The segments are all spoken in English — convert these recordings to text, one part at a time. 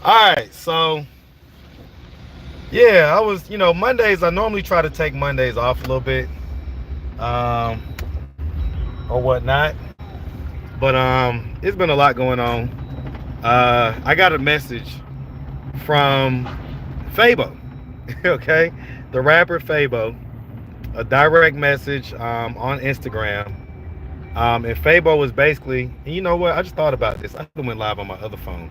All right, so yeah, I was, Mondays. I normally try to take Mondays off a little bit, um, or whatnot. But it's been a lot going on. I got a message from Fabo, okay, the rapper Fabo, a direct message on Instagram. And Fabo was basically, and you know what? I just thought about this. I went live on my other phone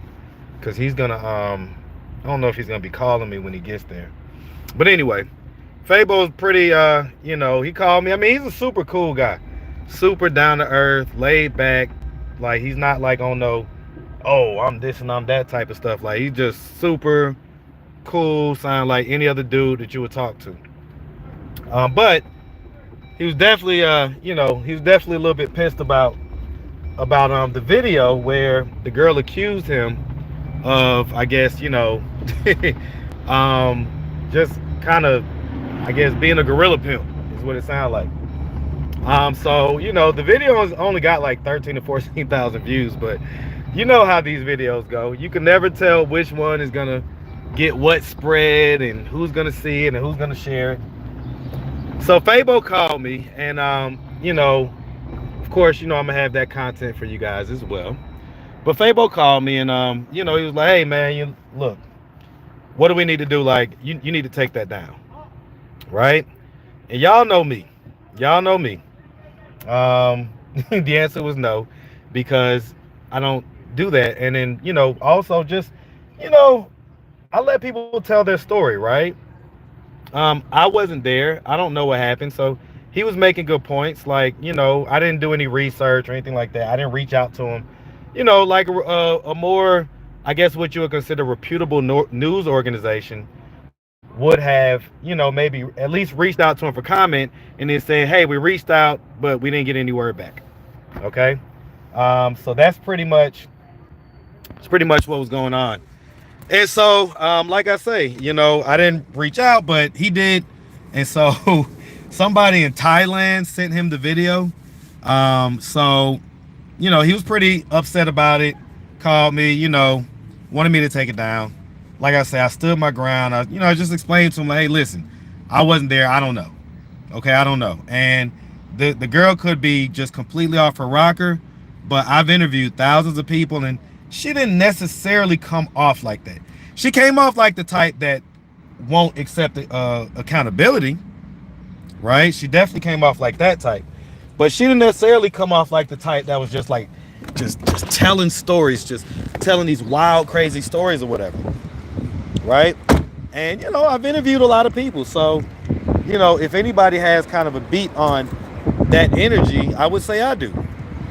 because he's gonna I don't know if he's gonna be calling me when he gets there. But anyway, Fabo's pretty he called me. I mean, he's a super cool guy. Super down to earth, laid back. Like he's not like on no, oh, I'm this and I'm that type of stuff. Like he's just super cool, sound like any other dude that you would talk to. But he was definitely he was definitely a little bit pissed about the video where the girl accused him of, I guess, just kind of, I guess, being a gorilla pimp is what it sounded like. So the video has only got like 13 to 14,000 views, but you know how these videos go. You can never tell which one is gonna get what spread and who's gonna see it and who's gonna share it. So Fabo called me, and of course, I'm gonna have that content for you guys as well. But Fabo called me, and he was like, "Hey man, you look, what do we need to do? Like, you need to take that down, right?" And y'all know me. Y'all know me. The answer was no, because I don't do that. And then, also just, you know, I let people tell their story, right? I wasn't there. I don't know what happened. So he was making good points. Like, I didn't do any research or anything like that. I didn't reach out to him. Like a more, I guess, what you would consider reputable news organization would have, maybe at least reached out to him for comment and then saying, hey, we reached out, but we didn't get any word back. Okay. So it's pretty much what was going on. And so, like I say, I didn't reach out, but he did. And so somebody in Thailand sent him the video. So, he was pretty upset about it, called me, wanted me to take it down. Like I say, I stood my ground. I just explained to him, like, hey, listen, I wasn't there. I don't know. Okay, I don't know. And the girl could be just completely off her rocker, but I've interviewed thousands of people, and she didn't necessarily come off like that. She came off like the type that won't accept accountability, right? She definitely came off like that type, but she didn't necessarily come off like the type that was just like, just telling stories, just telling these wild, crazy stories or whatever, right? And I've interviewed a lot of people, so if anybody has kind of a beat on that energy, I would say I do,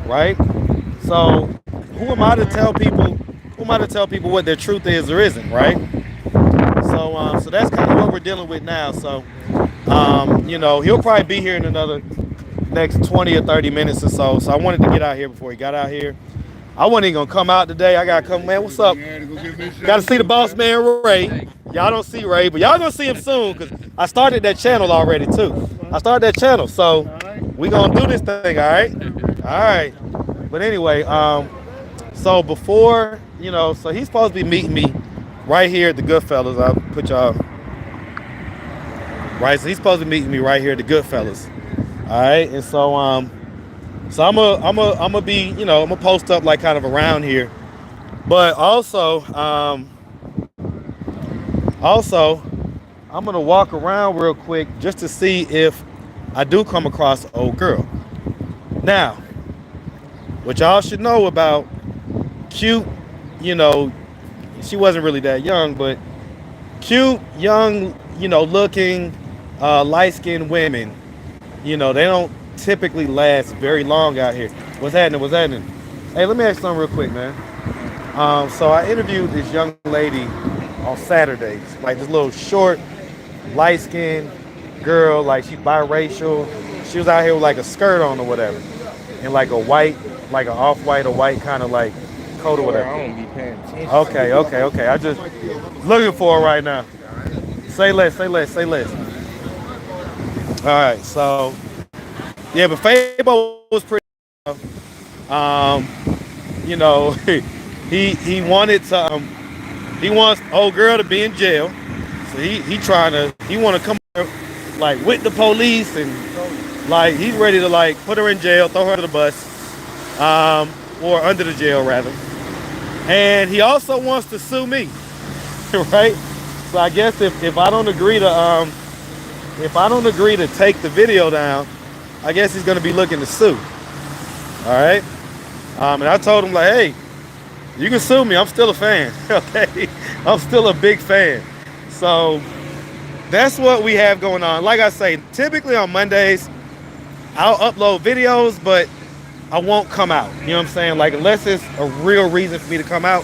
right? So who am I to tell people? Who am I to tell people what their truth is or isn't, right? So that's kind of what we're dealing with now. So he'll probably be here in another next 20 or 30 minutes or so. So I wanted to get out here before he got out here. I wasn't even gonna come out today. I gotta come, man. What's up? Gotta see the boss man Ray. Y'all don't see Ray, but y'all gonna see him soon, because I started that channel already too. I started that channel, so we gonna do this thing, all right? All right. But anyway, so before, so he's supposed to be meeting me right here at the Goodfellas. I'll put y'all right. So he's supposed to be meeting me right here at the Goodfellas. All right, and so I'm gonna be, I'm gonna post up like kind of around here, but also I'm gonna walk around real quick just to see if I do come across an old girl. Now, what y'all should know about cute, she wasn't really that young, but cute, young, looking, light-skinned women, they don't typically last very long out here. What's happening? What's happening? Hey, let me ask you something real quick, man. So I interviewed this young lady on Saturday, like this little short, light-skinned girl, like she's biracial. She was out here with like a skirt on or whatever, and like a white, like an off-white or white kind of like coat or whatever. I don't be paying attention. Okay. I just looking for her right now. Say less. All right, so yeah, but Fabo was pretty, he wanted to he wants old girl to be in jail. So he want to come like with the police and like he's ready to like put her in jail, throw her to the bus, or under the jail rather. And he also wants to sue me, right? So I guess if I don't agree to take the video down, I guess he's gonna be looking to sue. All right. And I told him like, hey, you can sue me. I'm still a fan. Okay. I'm still a big fan. So that's what we have going on. Like I say, typically on Mondays, I'll upload videos, but I won't come out. You know what I'm saying? Like unless it's a real reason for me to come out,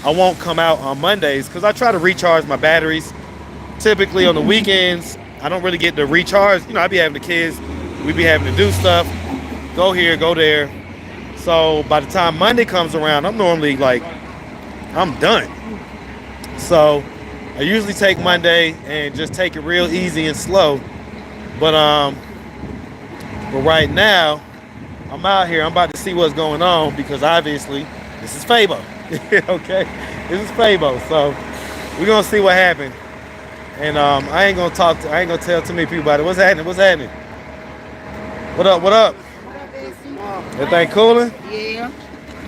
I won't come out on Mondays because I try to recharge my batteries. Typically on the weekends, I don't really get to recharge. You know, I be having the kids, we be having to do stuff, go here, go there. So by the time Monday comes around, I'm normally like, I'm done. So I usually take Monday and just take it real easy and slow. But right now, I'm out here. I'm about to see what's going on because obviously this is Fabo. Okay, this is Fabo. So we're gonna see what happened. And I ain't gonna tell too many people about it. What's happening? What's happening? What up? What up? Everything cooling? Yeah.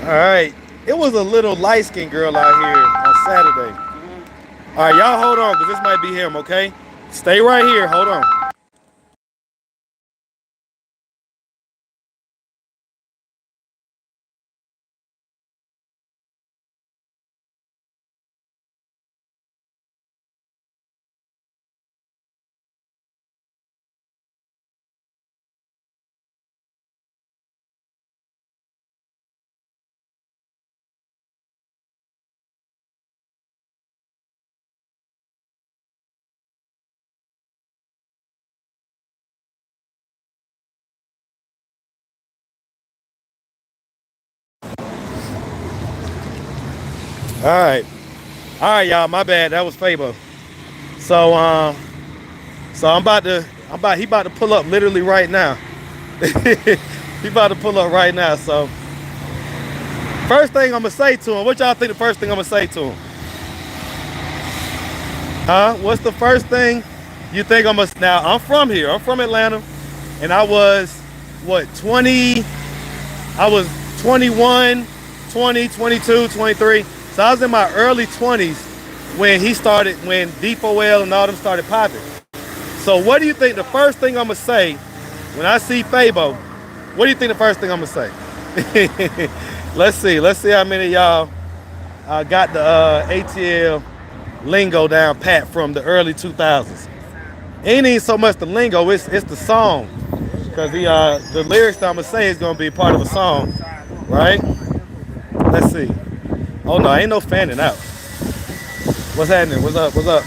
All right. It was a little light-skinned girl out here on Saturday. All right, y'all hold on because this might be him, okay? Stay right here. Hold on. All right. All right, y'all. My bad. That was Fabo. So, he about to pull up literally right now. He about to pull up right now. So, first thing I'm gonna say to him. What y'all think the first thing I'm gonna say to him? Huh? What's the first thing you think I'm gonna? Now, I'm from here. I'm from Atlanta, and I was what 20? I was 21, 20, 22, 23. So I was in my early 20s when when D4L and all them started popping. So what do you think the first thing I'm gonna say when I see Fabo? What do you think the first thing I'm gonna say? Let's see how many of y'all got the ATL lingo down pat from the early 2000s. Ain't even so much the lingo, it's the song. Cause the lyrics that I'm gonna say is gonna be part of a song, right? Let's see. Oh no, ain't no fanning out. What's happening? What's up? What's up?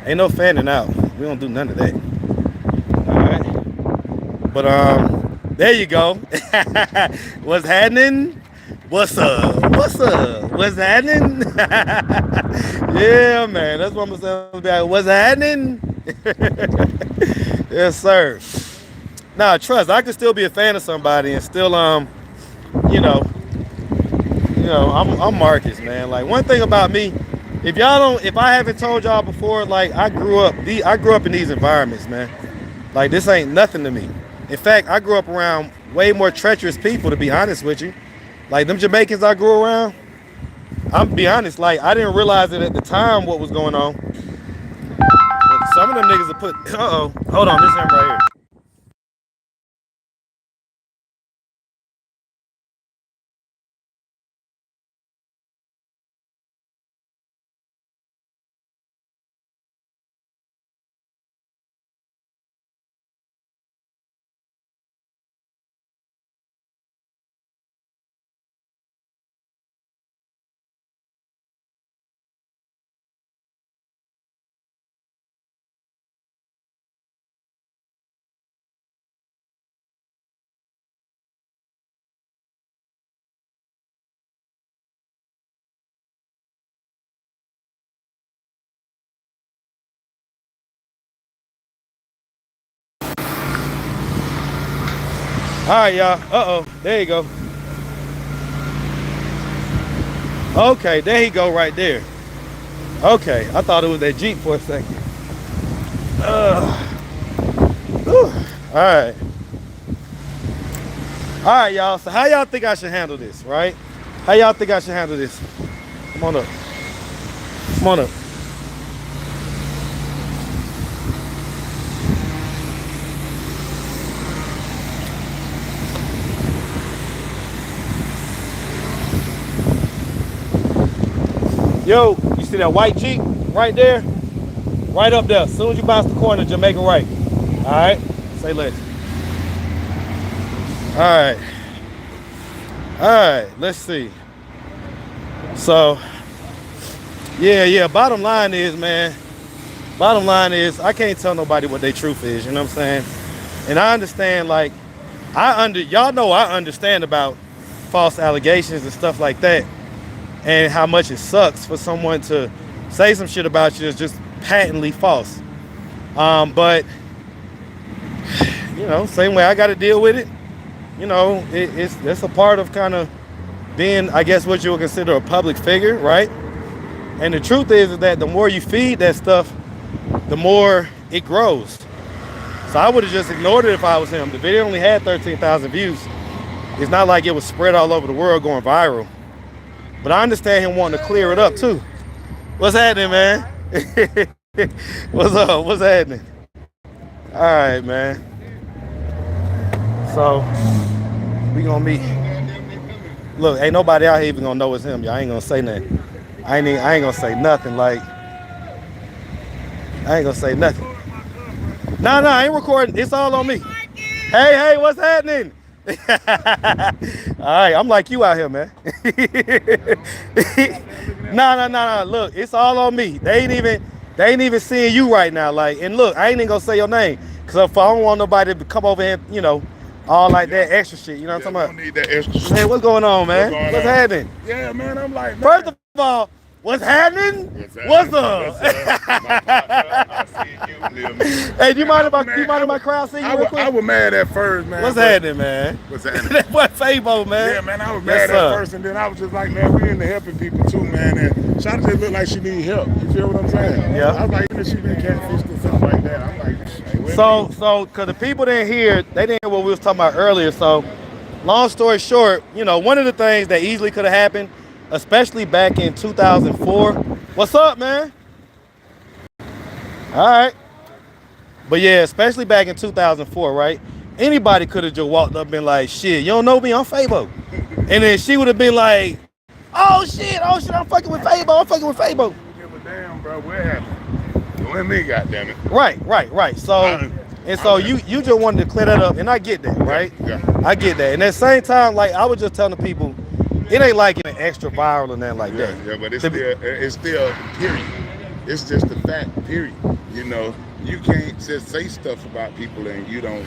Ain't no fanning out. We don't do none of that. All right. But there you go. What's happening? What's up? What's up? What's happening? Yeah, man. That's what I'm saying. What's happening? Yes, sir. Nah, trust. I can still be a fan of somebody and still you know, I'm Marcus, man. Like one thing about me, if I haven't told y'all before, like I grew up in these environments, man. Like this ain't nothing to me. In fact, I grew up around way more treacherous people, to be honest with you. Like them Jamaicans I grew around, I'm be honest, like I didn't realize it at the time what was going on. But some of them niggas are put, hold on, this is him right here. All right, y'all. There you go. Okay, there he go right there. Okay, I thought it was that Jeep for a second. All right. All right, y'all. So how y'all think I should handle this, right? How y'all think I should handle this? Come on up. Come on up. Yo, you see that white Jeep right there? Right up there. As soon as you bounce the corner, Jamaica right. All right? Say less. All right. All right, let's see. So, yeah, bottom line is, man, I can't tell nobody what their truth is, you know what I'm saying? And I understand, like, y'all know I understand about false allegations and stuff like that, and how much it sucks for someone to say some shit about you that's just patently false. But, you know, same way I got to deal with it. You know, it's a part of kind of being, I guess, what you would consider a public figure, right? And the truth is that the more you feed that stuff, the more it grows. So I would have just ignored it if I was him. The video only had 13,000 views. It's not like it was spread all over the world going viral. But I understand him wanting to clear it up too. What's happening, man? What's up? What's happening? All right, man. So we gonna meet. Look, ain't nobody out here even gonna know it's him. Y'all ain't gonna say nothing. I ain't gonna say nothing. Like, I ain't gonna say nothing. No, I ain't recording. It's all on me. Hey, what's happening? All right, I'm like you out here, man. No. Look, it's all on me. They ain't even seeing you right now. Like, and look, I ain't even gonna say your name, cause if I don't want nobody to come over here, you know, all like that extra shit. You know what I'm talking about? Don't need that extra shit. Hey, what's going on, man? What's happening? Yeah, man, I'm like, man. First of all, what's happening? What's up? I see you, hey, do you mind if my crowd see you real quick? I was mad at first, man. What's happening, man? What's happening? That boy Fabo, man. Yeah, man, I was mad at first, and then I was just like, man, we into helping people too, man. And Shawty just look like she need help. You feel what I'm saying? Yeah. I was like, she been catfished or something like that. I'm like, hey, so, cause the people didn't hear what we was talking about earlier. So, long story short, you know, one of the things that easily could have happened, especially back in 2004. What's up, man? All right. But yeah, especially back in 2004, right? Anybody could have just walked up and been like, shit, you don't know me, I'm Fabo. And then she would have been like, oh shit, I'm fucking with Fabo. Give a damn, bro, what happened? With me, goddammit. Right. So, so you just wanted to clear that up, and I get that, right? Yeah. I get that. And at the same time, like, I was just telling the people, it ain't like an extra viral or nothing like that. Yeah, but it's still period. It's just a fact, period. You know, you can't just say stuff about people and you don't,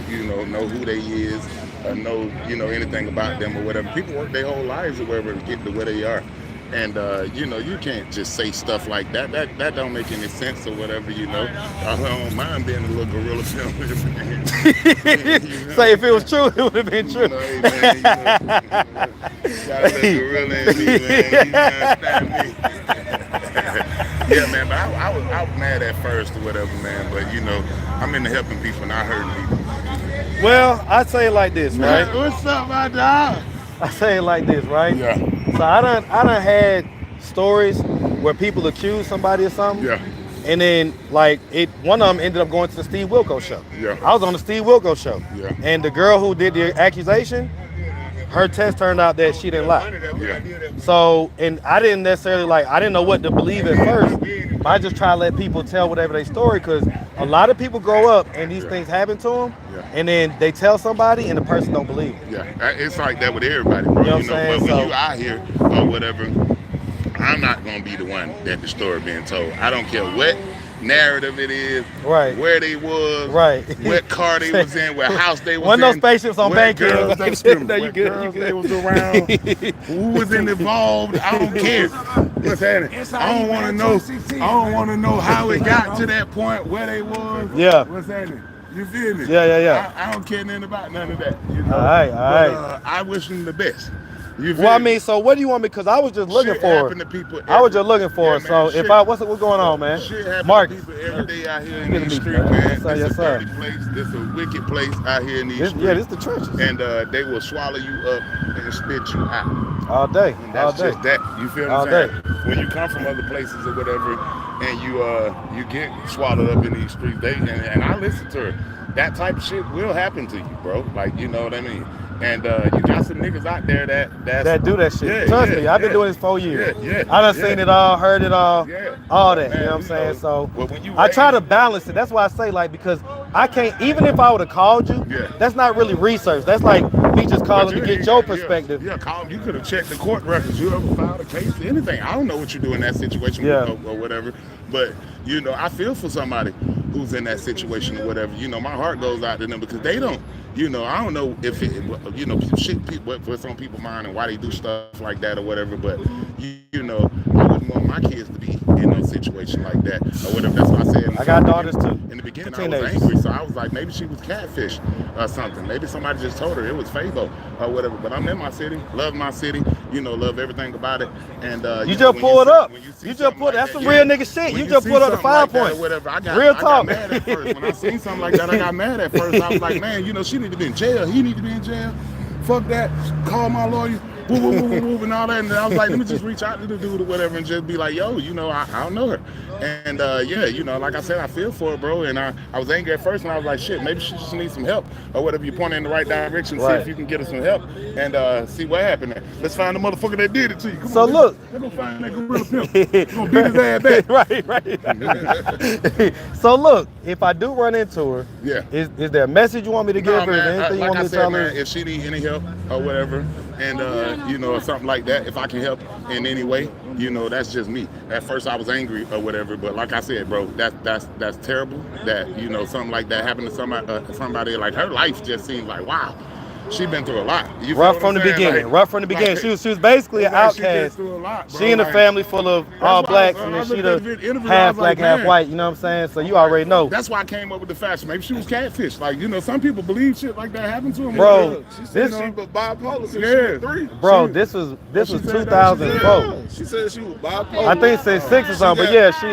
know who they is or know, anything about them or whatever. People work their whole lives or whatever to get to where they are. And, you can't just say stuff like that. That don't make any sense or whatever, I don't mind being a little gorilla film. Say if it was true, it would have been true. Hey, man, got a little gorilla in me, man. You understand me? Yeah, man, but I was mad at first or whatever, man. But, I'm into helping people, not hurting people. Well, I say it like this, right? What's up, my dog? I say it like this, right? Yeah. So I done had stories where people accuse somebody of something. Yeah. And then, like, one of them ended up going to the Steve Wilkos show. Yeah. I was on the Steve Wilkos show. Yeah. And the girl who did the accusation, her test turned out that she didn't lie. Yeah. So, and I didn't necessarily, I didn't know what to believe at first. But I just try to let people tell whatever their story, because a lot of people grow up and these things happen to them, and then they tell somebody and the person don't believe it. Yeah, it's like that with everybody, bro. You know what I'm saying? But when you out here or whatever, I'm not gonna be the one that the story being told. I don't care what narrative it is, right? Where they was, right? What car they was in, what house they was in. One of those spaceships on Bankhead. No, you good. They was around. Who was involved? I don't care. What's happening? I don't want to know. I don't want to know how it got to that point, where they was. Yeah. What's happening? You feel me? Yeah. I don't care nothing about none of that. All right. I wish them the best. You feel Well, I me? mean, so what do you want me? Because I was just looking Shit for happen her. to people I was every- just looking for yeah, her. man, So shit- if I what's going on, man? Shit happen Mark, to people every day out here in Get a these meat, streets, man. man. Yes, sir, This yes, a sir. dirty place. This a wicked place out here in these this, streets. yeah, this the trenches. And they will swallow you up and spit you out. All day, And all that's day. just that. You feel All what I'm day. saying? When you come from other places or whatever, and you get swallowed up in these streets, and I listen to her. That type of shit will happen to you, bro. Like, you know what I mean? And you got some niggas out there That do that shit. Yeah, Trust yeah, me, I've been yeah. doing this 4 years. Yeah, I done yeah. seen it all, heard it all, Yeah. all that. Man, you know what I'm you saying? know, So well, when you I try to raise- balance it. That's why I say, like, because I can't, even if I would have called you, Yeah. that's not really research. That's like me just calling to get your perspective. Yeah, call them. You could have checked the court records. You ever filed a case, anything. I don't know what you do in that situation Yeah. or whatever. But, you know, I feel for somebody who's in that situation or whatever. You know, my heart goes out to them because they don't, you know, I don't know if it, you know, what's on people's mind and why they do stuff like that or whatever. But, you know, I wouldn't want my kids to be in no situation like that or whatever. That's what I said. I got daughters too. In the beginning, I Teenagers. was angry, so I was like, maybe she was catfish or something. Maybe somebody just told her it was Fabo or whatever. But I'm in my city, love my city, you know, love everything about it. And You know, just pulled up. when You see just something pulled. like That's that, some real nigga shit. when You just see pulled up the something like 5 that or points. whatever, Real I talk. got mad at first. When I seen something like that, I got mad at first. I was like, man, you know, she need to be in jail. He need to be in jail. Fuck that. Call my lawyer. Woo, woo, woo, woo, and all that. And I was like, let me just reach out to the dude or whatever and just be like, yo, you know, I don't know her. And yeah, you know, like I said, I feel for her, bro. And I was angry at first and I was like, shit, maybe she just needs some help or whatever. You point her in the right direction, Right. see if you can get her some help and see what happened there. Let's find the motherfucker that did it to you. Come So on, look. let's go find that gorilla pimp. We're gonna beat his ass back. right. So look, if I do run into her, Yeah. is there a message you want me to give No, her? Is there man, anything you like want I me to said, tell man, her? if she need any help or whatever, and you know, something like that, if I can help in any way, you know, that's just me. At first I was angry or whatever, but like I said, bro, that's terrible that, you know, something like that happened to somebody like her life just seems like, wow, she been through a lot. You feel Rough what from the I'm saying? beginning. Like- Rough from the beginning. like- She was basically an it's like she been outcast. through a lot, bro. She in a Like, family full of all why blacks, I and then looked she at the the interview, I half was black, like, half man. white. You know what I'm saying? So you already know. That's why I came up with the fashion. Maybe she was catfish. Like, you know, some people believe shit like that happened to them. Bro, She said this- she was bipolar since she Yeah. was 3. Bro, She- this was she said that, 2004. She said she was bipolar. I think it's 6 or something, but yeah, she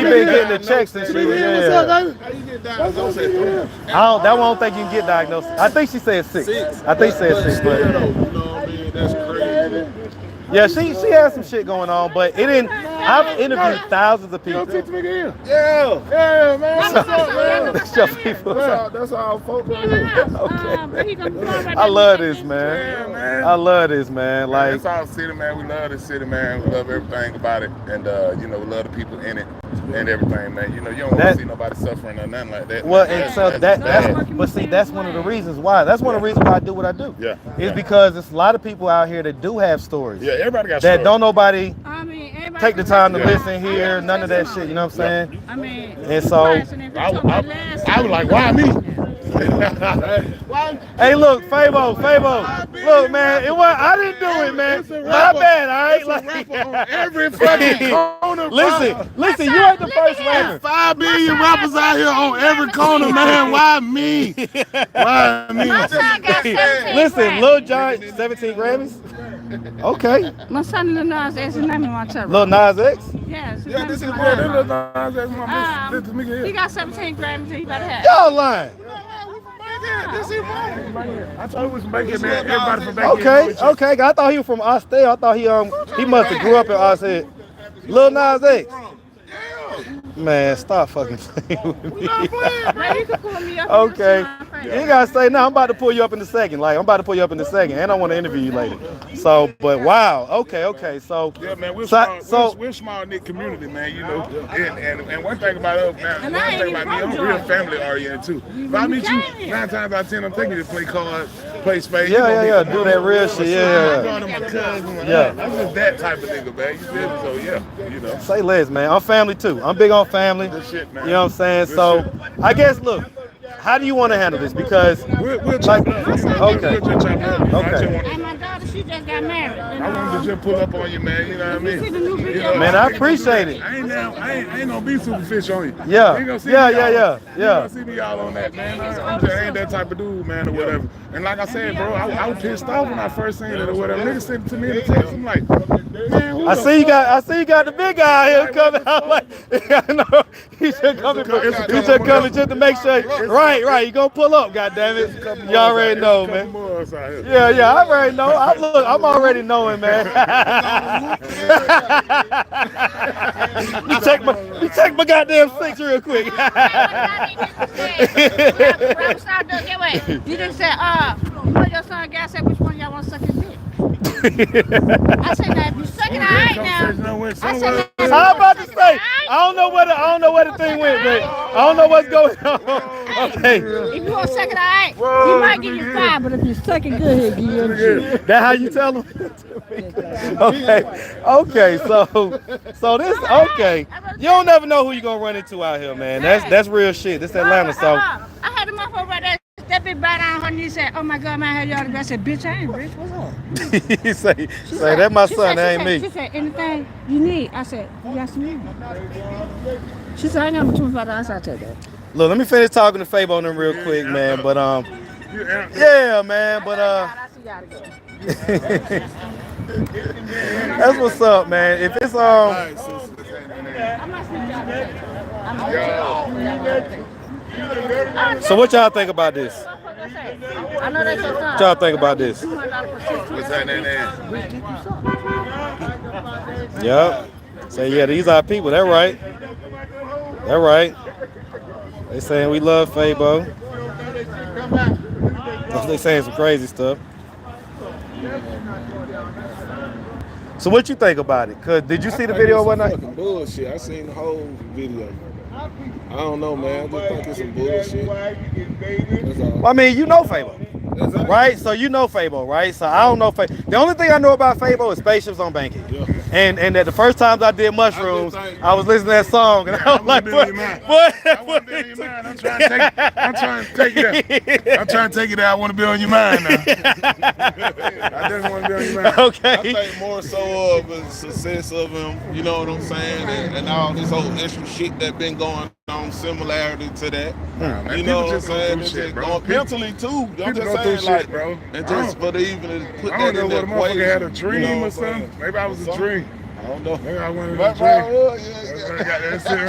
been getting the checks and shit. Yeah. How you get diagnosed at 3? That one I don't think you can get diagnosed. I think she said 6. I think she said 6, Still, but though, you know what I mean? That's crazy. yeah, she has some shit going on, but it didn't. I've interviewed thousands of people. Yeah, man. What's up, man? That's your people. That's all folks right here. I love this, man. man. I love this, man. Like, That's our city, man. We love this city, man. We love everything about it, and you know, we love the people in it and everything, man. You know, you don't want That- to see nobody suffering or nothing like that. well, man. and so That's that's but see, that's one of the reasons why. That's one of the reasons why I do what I do. Yeah, It's yeah. because there's a lot of people out here that do have stories. yeah, everybody got That stories. don't nobody Everybody take the time to Yeah. listen, hear none of that shit. You know what I'm saying? I mean, And so- I was like, why me? Hey, look, Fabo, look, man, I didn't do it, man. My bad, all right? Like, Every fucking corner. listen, you ain't the first rapper. 5 billion rappers out here on every corner, man. Why me? Why me? my son got 17 Listen, Grammys. Lil Jon, 17 Grammys? Okay. My son Lil Nas X is name in my children. Lil Nas X? Yes. Yeah, this is Yeah, real. that's my this nigga He here. got 17 Grammys. He better have. Y'all lying. I thought it was making man. Everybody from back Okay. I thought he was from Austell. I thought he must have grew up in Austell. Lil Nas X. Man, stop fucking playing with me. Man, you can pull me up. Okay. You ain't gotta say no. I'm about to pull you up in a second. Like, I'm about to pull you up in a second, and I want to interview you later. So, but wow. Okay. So, Yeah, man, we're so, small. We're small knit community, man. You know, and one thing about us, man. And One I ain't thing about me, even I'm from real Georgia. family oriented too. If I meet you, 9 times out of 10, I'm taking you to play cards, play spades. Yeah. Do that real shit. I'm Yeah. going to my cousin. Yeah. I'm just that type of nigga, man. You feel me? So yeah, you know. Say less, man. I'm family too. I'm big on family. Good shit, man. You know what I'm saying? Good So, shit. I guess, look, how do you want to handle this? Because, We'll chop it up. You know, Okay. We'll just chop it up. You know, I just Okay. want And my daughter, she she just got married. I wanted to just pull up on you, man. You know what I mean? See the new You video? know, Man, I appreciate it. I ain't gonna be superficial on you. Yeah. You ain't gonna see Yeah, me yeah, all- yeah, You yeah. gonna see me all on that, man. I just ain't that type of dude, man, or whatever. And like I said, bro, I was pissed off when I first seen it or whatever. Niggas sent it to me in the text. I'm like, man, who I the see you fuck? got the big guy here coming out like I know he should come just to make sure. Right, you gonna pull up, goddammit. You already know, man. Yeah, I already know. I'm already knowing, man. you check my goddamn six real quick. You just said, you know your son guy said which one y'all want to suck his dick. I said, now if you suck it, all right now. I said, I'm about to say, I don't know where the thing went, but I don't know what's going on. Okay. if you want to suck it, all right, he might give you 5, but if you suck it good, he'll give you a G. That how you tell them? Okay, so this okay. You don't never know who you gonna run into out here, man. That's real shit. This Atlanta, so I had a motherfucker right there. That bitch bite down on her knee and said, oh my God, man, I had y'all. I said, bitch, I ain't rich. What's up? he say that my son, that ain't me. She said, anything you need. I said, you got some money? She said, I ain't got $25. I said that. Look, let me finish talking to Fabo on them real quick, man. But yeah, man. But I see y'all go. that's what's up, man. If it's I'm not sleeping y'all. so what y'all think about this? I know that's your son. What y'all think about this? What's that name? Yep. Say yeah, these are people. That right. That right. They saying we love Fabo. They saying some crazy stuff. So what you think about it? Cause did you see the video one night? Fucking bullshit. I seen the whole video. I don't know, man. I just think it's some bullshit. That's all. Well, I mean, you know Fabo, right? So you know Fabo, right? So I don't know Fabo. The only thing I know about Fabo is spaceships on Bankhead. Yeah. And that the first times I did mushrooms, I was listening to that song, and I was like, what? I'm trying to take it there. I want to be on your mind now. I just want to be on your mind. Okay. I think more so of the success of him, you know what I'm saying, and all this whole extra shit that been going on, similarity to that. Nah, man, You know what I'm people just saying? go It's through shit, just bro. going mentally too. I'm People just go through saying, shit, like, bro. and just for the even to put I that don't in know that what a motherfucker had a equation, dream you know or what I'm something. saying? Maybe I was a dream. I don't know. Maybe I went in a But, dream.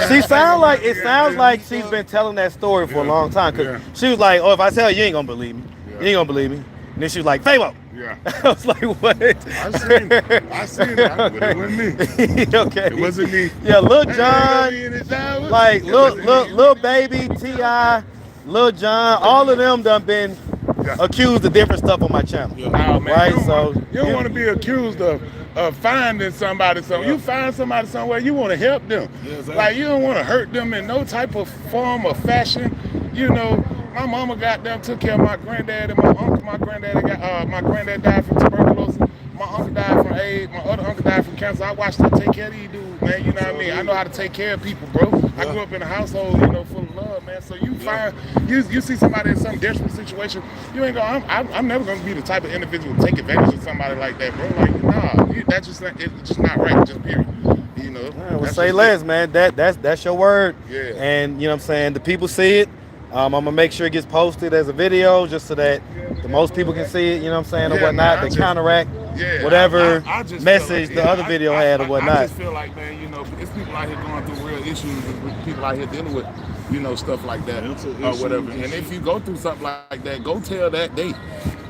She sounds like she's been telling that story for a long time. Cause she was like, "Oh, if I tell you, you ain't gonna believe me. You ain't gonna believe me." And then she was like, "Fabo." Yeah. I was like, "What?" I seen it, but it wasn't me. Okay. It wasn't me. Yeah, Lil Jon, like Lil Baby, T.I., Lil Jon, all of them done been accused of different stuff on my channel. Yeah. Oh, man, Right, you don't want to be accused of finding somebody something. You find somebody somewhere, you want to help them. Yeah, exactly. Like, you don't want to hurt them in no type of form or fashion. You know, my mama got them, took care of my granddad and my uncle. My granddad died from tuberculosis. My uncle died from AIDS. My other uncle died from cancer. I watched her take care of these dudes, man. You know what I mean? I know how to take care of people, bro. I grew up in a household, full of love, man. So you find, you see somebody in some desperate situation, you ain't gonna, I'm never gonna be the type of individual to take advantage of somebody like that, bro. Like, nah, that's just not, it's just not right, just period. You know? Well, say less, man. That's your word. Yeah. And you know what I'm saying? The people see it. I'm gonna make sure it gets posted as a video just so that the most people can see it, you know what I'm saying, or Yeah, whatnot, man, to counteract I whatever just feel message like, the other video had or I whatnot. just feel like, man, it's people out here going through real issues, and people out here dealing with, stuff like that or whatever. And if you go through something like that, go tell that day.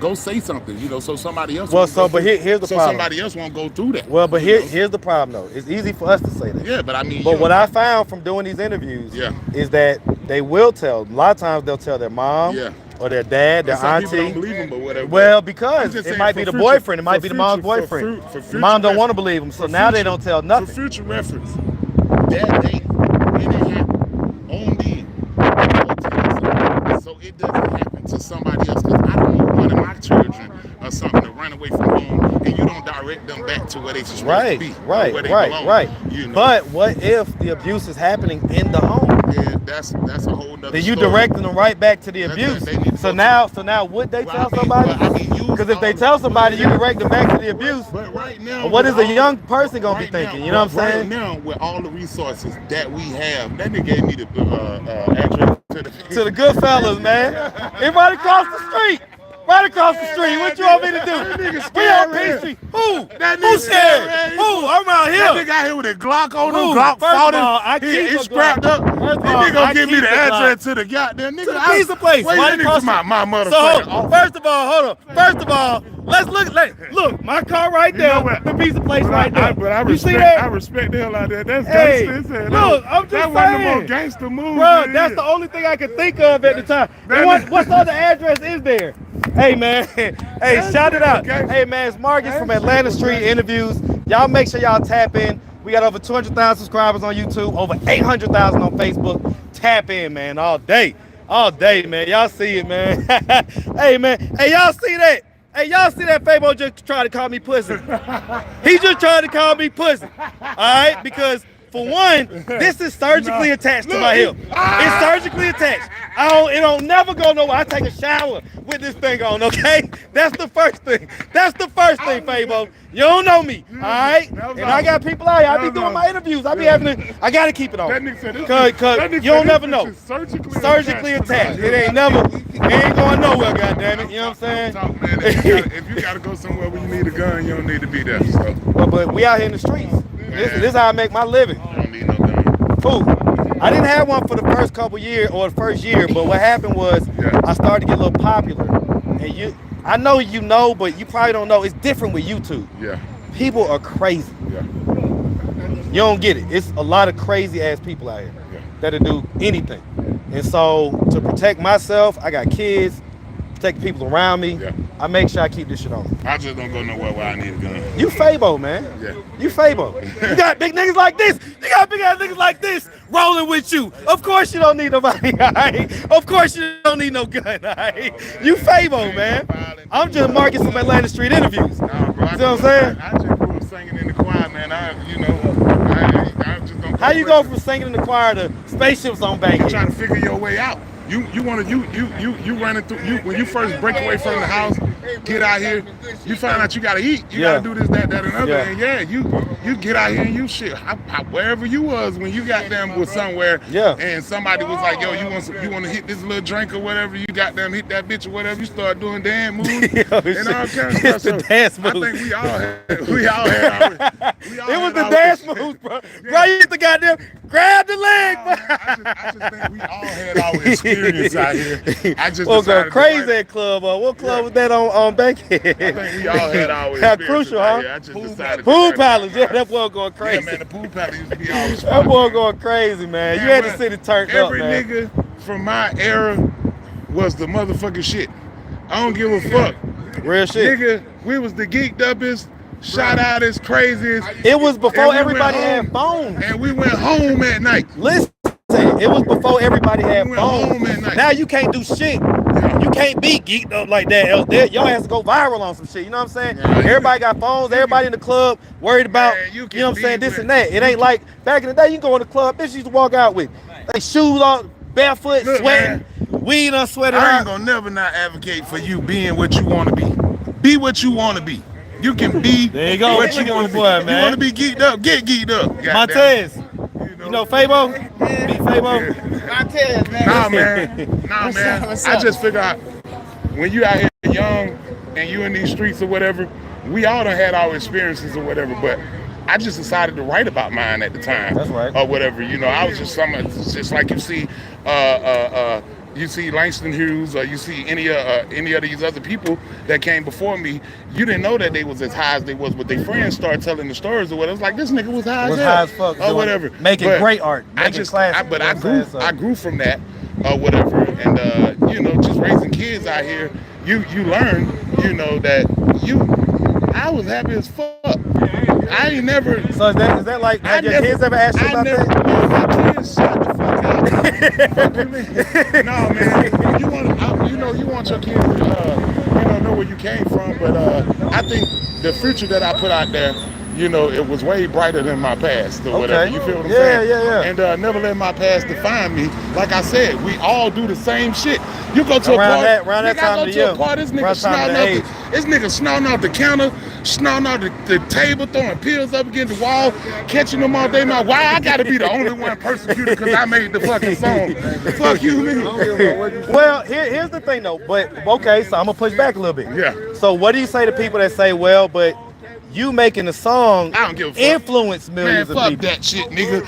Go say something, so somebody else. Well, here's the problem. Somebody else won't go through that. Well, but here's the problem though. It's easy for us to say that. Yeah, but I mean. But what I found from doing these interviews is that they will tell. A lot of times they'll tell their mom or their dad, their some people auntie. don't believe them, but whatever. Well, because it might be the future, boyfriend, it might be the mom's for boyfriend. future The mom don't want to reference, believe them, so for now they future- don't tell nothing. For future reference, that day when it happened, on then, go tell somebody, so it doesn't happen to somebody else. Because I don't want one of my children or something to run away from home, and you don't direct them back to where they supposed to be, where they belong, right. But what if the abuse is happening in the home? Yeah, that's a whole nother Then you story. directing them right back to the They abuse. need to So go now would they tell somebody? Well, I mean, Because if they tell somebody, you direct them back to the abuse. But right now, What is a young person gonna be thinking? You know what I'm Right saying? now, with all the resources that we have, that nigga gave me the address To the good fellas, man. It's right across the street. Right across the street. What you want me to do? We on P Street. Who? Who said? Who? I'm out That here. nigga out here with a Glock on him, Who? Glock First of fought all, him. I keep He a strapped Glock. up. First of This all, nigga I gonna give me keep the a Glock. address to the goddamn nigga. To the pizza place. Wait, Right that across nigga to my So, motherfucker. first of all, hold on. First of all, let's look. Look, my car right You know there. what? The pizza place right there. But I You see respect, I that? respect the hell out of that. That's Hey, gangster. look, I'm just that wasn't the saying. more gangster move. Bro, man. that's the only thing I could think of at the time. That And is- what other address is there? Hey, man. Hey, shout it out. okay. Hey, man, it's Marcus from Atlanta Street Interviews. Y'all make sure y'all tap in. We got over 200,000 subscribers on YouTube, over 800,000 on Facebook. Tap in, man, all day. All day, man. Y'all see it, man. Hey, man. Hey, y'all see that? Hey, y'all see that Fabo just tried to call me pussy? He just tried to call me pussy. All right? Because for one, this is surgically attached to my hip. It's surgically attached. It don't never go nowhere. I take a shower with this thing on, okay? That's the first thing. That's the first thing, Fabo. You don't know me, all right? And I got people out here. I be doing my interviews. I be having to, I got to keep it on. That nigga said this Cause that nigga you don't said never this know. bitch is Surgically attached. It ain't never, it ain't going nowhere, goddammit. You know what I'm saying? Talk, man, if you gotta go somewhere where you need a gun, you don't need to be there. So But we out here in the streets. This is how I make my living. you don't need no gun. Food. I didn't have one for the first couple years or the first year, but what happened was I started to get a little popular. And I know you know, but you probably don't know. It's different with YouTube. Yeah, People are crazy. yeah. You don't get it. It's a lot of crazy ass people out here that'll do anything. And so to protect myself, I got kids, protect the people around me. Yeah. I make sure I keep this shit on. I just don't go nowhere where I need a gun. You Fabo, man. Yeah. You Fabo. You got big niggas like this. You got big ass niggas like this rolling with you. Of course you don't need nobody, all right? Of course you don't need no gun, all right? You Fabo, man. I'm just Marcus from Atlanta Street Interviews. Nah, bro, You know what I'm saying? I just grew up singing in the choir, man. I just don't. How you go from singing in the choir to spaceships on Bankhead? Trying to figure your way out. You running through when you first break away from the house, get out here, you find out you gotta eat, you gotta do this, that, and other, and you get out here and you shit. Wherever you was when you got them was somewhere, and somebody was like, yo, you want to hit this little drink or whatever, you got them hit that bitch or whatever, you start doing dance moves and all kinds of stuff. It's the dance moves. I think we all had it was the dance moves, bro. Bro, you hit the goddamn grab the leg, bro. I just think we all had our experience out here. I just we'll go decided crazy at club. What club was that on Bankhead? I think we all had our How experience. crucial, huh? I just decided Pool Palace, that boy going crazy. Yeah, man, the pool palace used to be our spot. That boy going crazy, man. You had to see the turned up, man. Every nigga from my era was the motherfucking shit. I don't give a fuck. Real shit. Nigga, we was the geeked uppest, shot out as craziest. It was before And we everybody went had home. phones. And we went home at night. Listen, it was before everybody had We went home phones. at night. Now you can't do shit. You can't be geeked up like that. Else y'all has to go viral on some shit. You know what I'm saying? Yeah, Everybody got phones. Everybody in the club worried about, Man, you you can know what I'm be saying, this with- and that. It ain't like back in the day, you go in the club, bitch used to walk out with they shoes on, barefoot, Look, sweating, weed unsweated I out. ain't gonna never not advocate for you being what you want to be. Be what you want to be. You can be There you go. what you Look at want the to be. boy, You man. want to be geeked up, get geeked up. goddamn. Montez, you know Fabo? Be Fabo? Montez, man. Nah, man. Nah, What's man. up, what's I up? just figure out when you out here young and you in these streets or whatever, we all done had our experiences or whatever, but I just decided to write about mine at the time. That's right. Or whatever. You know, I was just just like you see Langston Hughes or you see any of these other people that came before me, you didn't know that they was as high as they was, but their friends started telling the stories or whatever. It's like, this nigga was high as fuck. or whatever. Making But great art. Making classics. But you know what I'm saying? I grew from that or whatever. And, you know, just raising kids out here, you learn, you know, that I was happy as fuck. I ain't never. So is that like, have your kids ever asked you about that? My kids shut the fuck up. No, man. You want your kids to, know where you came from. But I think the future that I put out there, you know, it was way brighter than my past or whatever. You feel what I'm saying? Yeah. And never let my past define me. Like I said, we all do the same shit. You go to a party, around that time I go to a party, this nigga snouting out the counter, snouting out the table, throwing pills up against the wall, catching them all day. Why I gotta be the only one persecuted because I made the fucking song? Fuck you, nigga. Well, here's the thing though, but okay, so I'm gonna push back a little bit. Yeah. So what do you say to people that say, well, but you making a song I don't give a fuck. influence millions Man, of fuck people? that shit, nigga.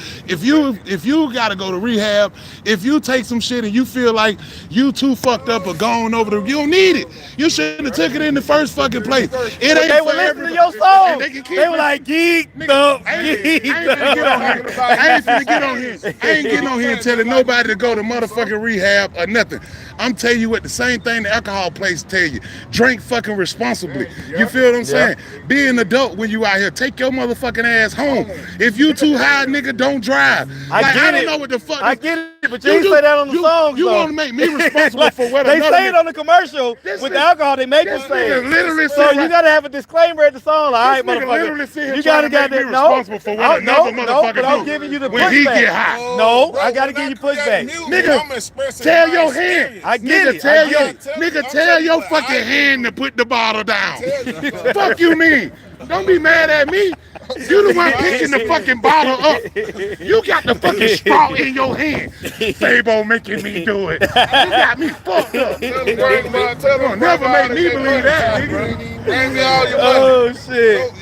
If you gotta go to rehab, if you take some shit and you feel like you too fucked up or gone over the, you don't need it. You shouldn't have took it in the first fucking place. It ain't They were listening to your song. They were like, geeked up, geeked up. I ain't finna get on here. I ain't getting on here and telling nobody to go to motherfucking rehab or nothing. I'm telling you what the same thing the alcohol place tell you. Drink fucking responsibly. You feel what I'm saying? Be an adult when you out here. Take your motherfucking ass home. If you too high, nigga, don't drive. I don't know what the fuck. I get it, but you ain't say that on the song. You want to make me responsible for what they say it on the commercial. With the alcohol, they make you say it. Literally so you gotta have a disclaimer at the song. All right, motherfucker. You gotta get that. Responsible for what another motherfucker but I'm giving you the when he pushback. get high. No, I gotta give you pushback. Nigga, tell your hand. I get it. Nigga, tell your fucking hand to put the bottle down. Fuck you mean? Don't be mad at me. You the one picking the fucking bottle up. You got the fucking straw in your hand. Fabo making me do it. You got me fucked up. Never make me believe that, nigga. Bring me all your money. Oh shit.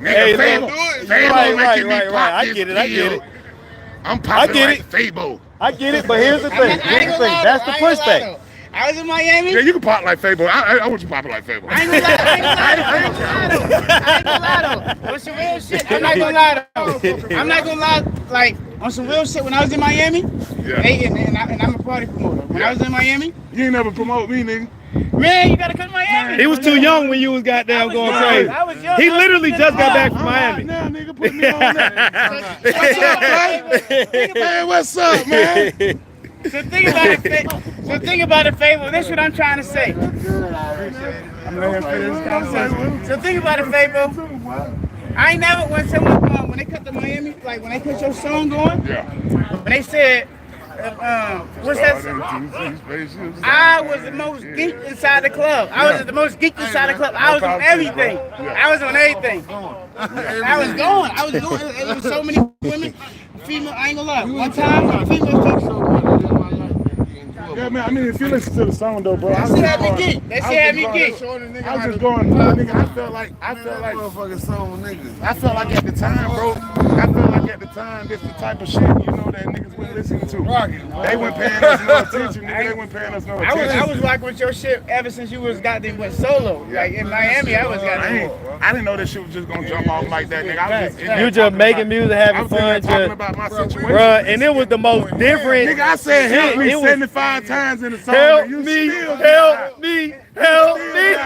Nigga, Fabo making me pop I get it. I'm popping like Fabo. I get it, but here's the thing. That's the pushback. I was in Miami. Yeah, you can pop like Fabo. I want you popping like Fabo. I ain't gonna lie though. On some real shit, I'm not gonna lie though. I'm not gonna lie, like on some real shit. When I was in Miami, and I'm a party promoter. When I was in Miami, you ain't never promote me, nigga. Man, you gotta come to Miami. He was too young when you was goddamn going crazy. I was young. He literally just got back from Miami. Now, nigga, put me on that. What's up, man? What's up, man? So think about it, Fabo. This is what I'm trying to say. I'm letting him finish this conversation. So think about it, Fabo. I ain't never when someone when they cut the Miami, like when they put your song on, when they said, what's that song? I was the most geek inside the club. I was the most geek inside the club. I was on everything. I was on everything. I was going. There was so many women. Female, I ain't gonna lie. One time, female took Yeah, man, I mean, if you listen to the song, though, bro, That shit had me geek. That shit had me geek. I was just going, nigga, I felt like, motherfucking song, niggas. I felt like at the time, bro, this the type of shit, you know, that niggas were listening to. They weren't paying us no attention, nigga. They weren't paying us no attention. I was rocking with your shit ever since you was goddamn went solo. Like in Miami, I was goddamn. I didn't know that shit was just gonna jump off like that, nigga. I was just You just making music, having fun, talking about my situation. Bruh, and it was the most different. Nigga, I said help me 75 times in the song. Help me, help me, help me.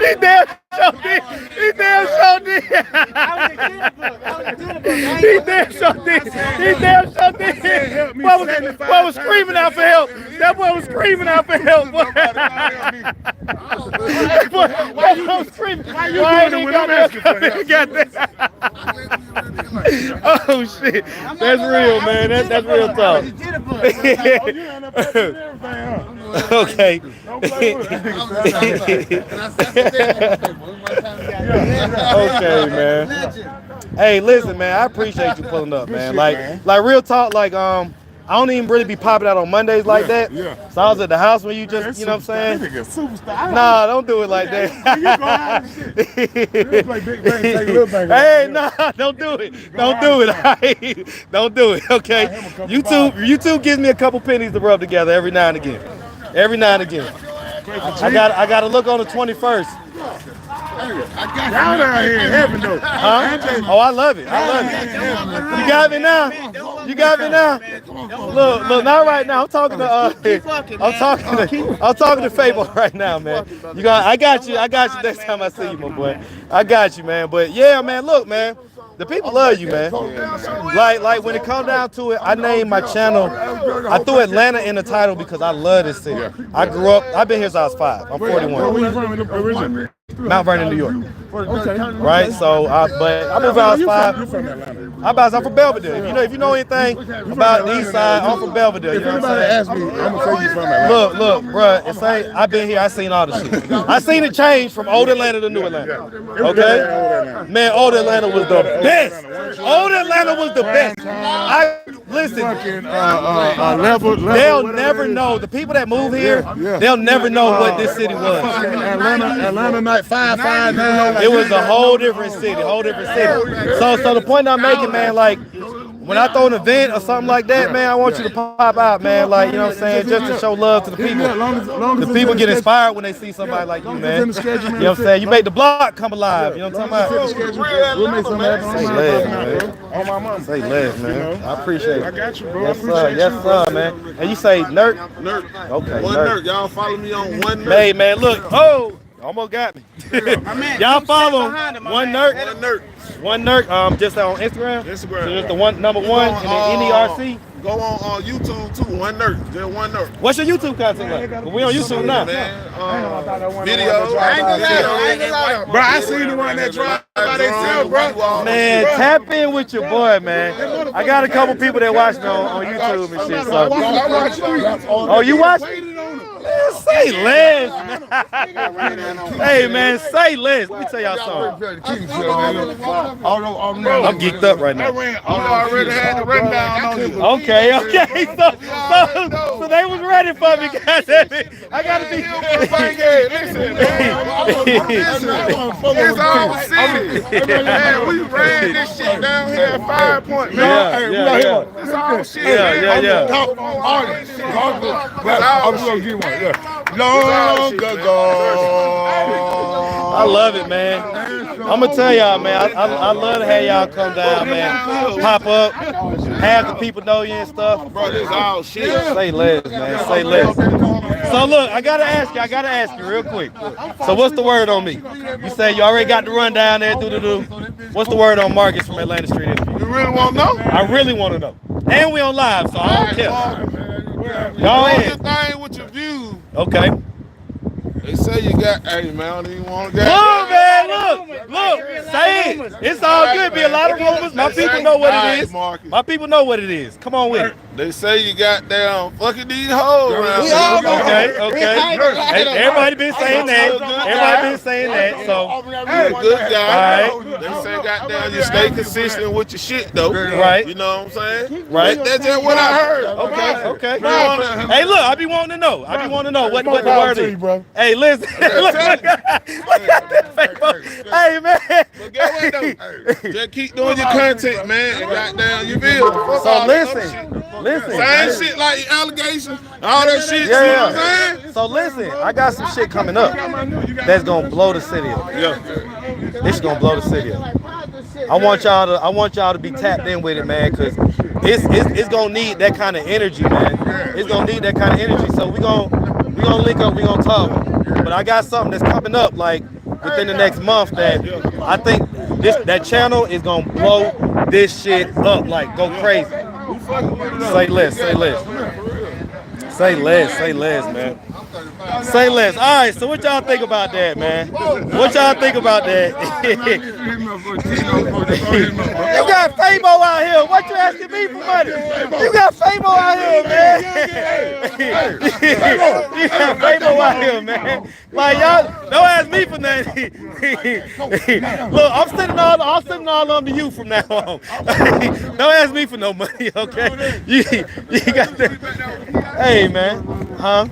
He damn sure did. He damn sure did. He damn sure did. He damn sure did. Boy was screaming out for help. That boy was screaming out for help. Boy was screaming. Why you doing it when I'm asking for help? Oh shit. That's real, man. That's real talk. Okay. Okay, man. Hey, listen, man. I appreciate you pulling up, man. Like real talk. Like I don't even really be popping out on Mondays like that. So I was at the house when you just, you know what I'm saying? Nah, don't do it like that. Hey, nah, don't do it. Don't do it. Don't do it. Okay. YouTube gives me a couple pennies to rub together every now and again. Every now and again. I got to look on the 21st. Y'all out here in heaven though. Huh? Oh, I love it. I love it. You got me now. You got me now. look, not right now. I'm talking to I'm talking to Fabo right now, man. I got you next time I see you, my boy. I got you, man. But yeah, man, look, man. The people love you, man. Like when it comes down to it, I named my channel. I threw Atlanta in the title because I love this city. I grew up. I've been here since I was 5. I'm 41. Where you from originally? Mount Vernon, New York. Okay. Right. So, but I moved out when I was 5. I'm from Belvedere. If you know anything about the East Side, I'm from Belvedere. You know what I'm saying? Ask me, I'm gonna tell you from Atlanta. Look, bro. I've been here. I seen all the shit. I seen it change from old Atlanta to new Atlanta. Okay, man. Old Atlanta was the best. Old Atlanta was the best. Listen. They'll never know. The people that move here, they'll never know what this city was. Atlanta night 559. It was a whole different city, So the point I'm making, man, like when I throw an event or something like that, man, I want you to pop out, man. Like, you know what I'm saying, just to show love to the people. The people get inspired when they see somebody like you, man. You know what I'm saying? You make the block come alive. You know what I'm talking about? We'll make some happen. Say less, man. On my mama. Say less, man. I appreciate it. I got you, bro. Yes, sir, man. And you say Nerd? Nerd. Okay, One Nerd. Nerd. Y'all follow me on One Nerd. Hey, man, look. Oh, almost got me. Y'all follow One Nerd. One Nerd. One Nerd. Just on Instagram. Instagram. So just the number 1 and then NERC. Go on YouTube too. One Nerd. Just One Nerd. What's your YouTube content like? We on YouTube now. Man, videos. Bro, I seen the one that drive by themselves, bro. Man, tap in with your boy, man. I got a couple people that watch me on YouTube and shit. So. Oh, you watch? Man, say less, man. Hey, man, say less. Let me tell y'all something. I'm geeked up right now. I already had the rundown on you. Okay. So they was ready for me, guys. I gotta be. It's all city. Man, we ran this shit down here at 5 Point. Yeah. It's all shit. Yeah. Long ago. I love it, man. I'm gonna tell y'all, man. I love to have y'all come down, man. Pop up, have the people know you and stuff. Bro, this all shit. Say less, man. Say less. So look, I gotta ask you real quick. So what's the word on me? You say you already got the rundown there, What's the word on Marcus from Atlanta Street Interview? You really want to know? I really want to know. And we on live, so I don't care. Y'all your thing with your views. Okay. They say you got, hey man, I don't even want to get. Look, man, look, say it. It's all good. Be a lot of rumors. My people know what it is. My people know what it is. Come on with it. They say you got down fucking these hoes around. Okay. Everybody been saying that. So You're a good guy. All right. They say goddamn you stay consistent with your shit though. Right. You know what I'm saying? Right. That's just what I heard. Okay. Hey, look, I be wanting to know. What the word is. Hey, listen. Look at that Fabo. Hey, man. But get what though? Just keep doing your content, man, and goddamn you feel. So listen. Same shit like allegations, all that shit. You know what I'm saying? So listen, I got some shit coming up that's gonna blow the city up. Yeah. This is gonna blow the city up. I want y'all to be tapped in with it, man, cause it's gonna need that kind of energy, man. It's gonna need that kind of energy. So we gonna link up, we gonna talk. But I got something that's coming up like within the next month that I think that channel is gonna blow this shit up, like go crazy. Say less, man. Say less. All right, so what y'all think about that, man? What y'all think about that? You got Fabo out here. What you asking me for money? You got Fabo out here, man. You got Fabo out here, man. Like y'all, don't ask me for nothing. Look, I'm sitting all on to you from now on. Don't ask me for no money, okay? You got that. Hey, man. Huh?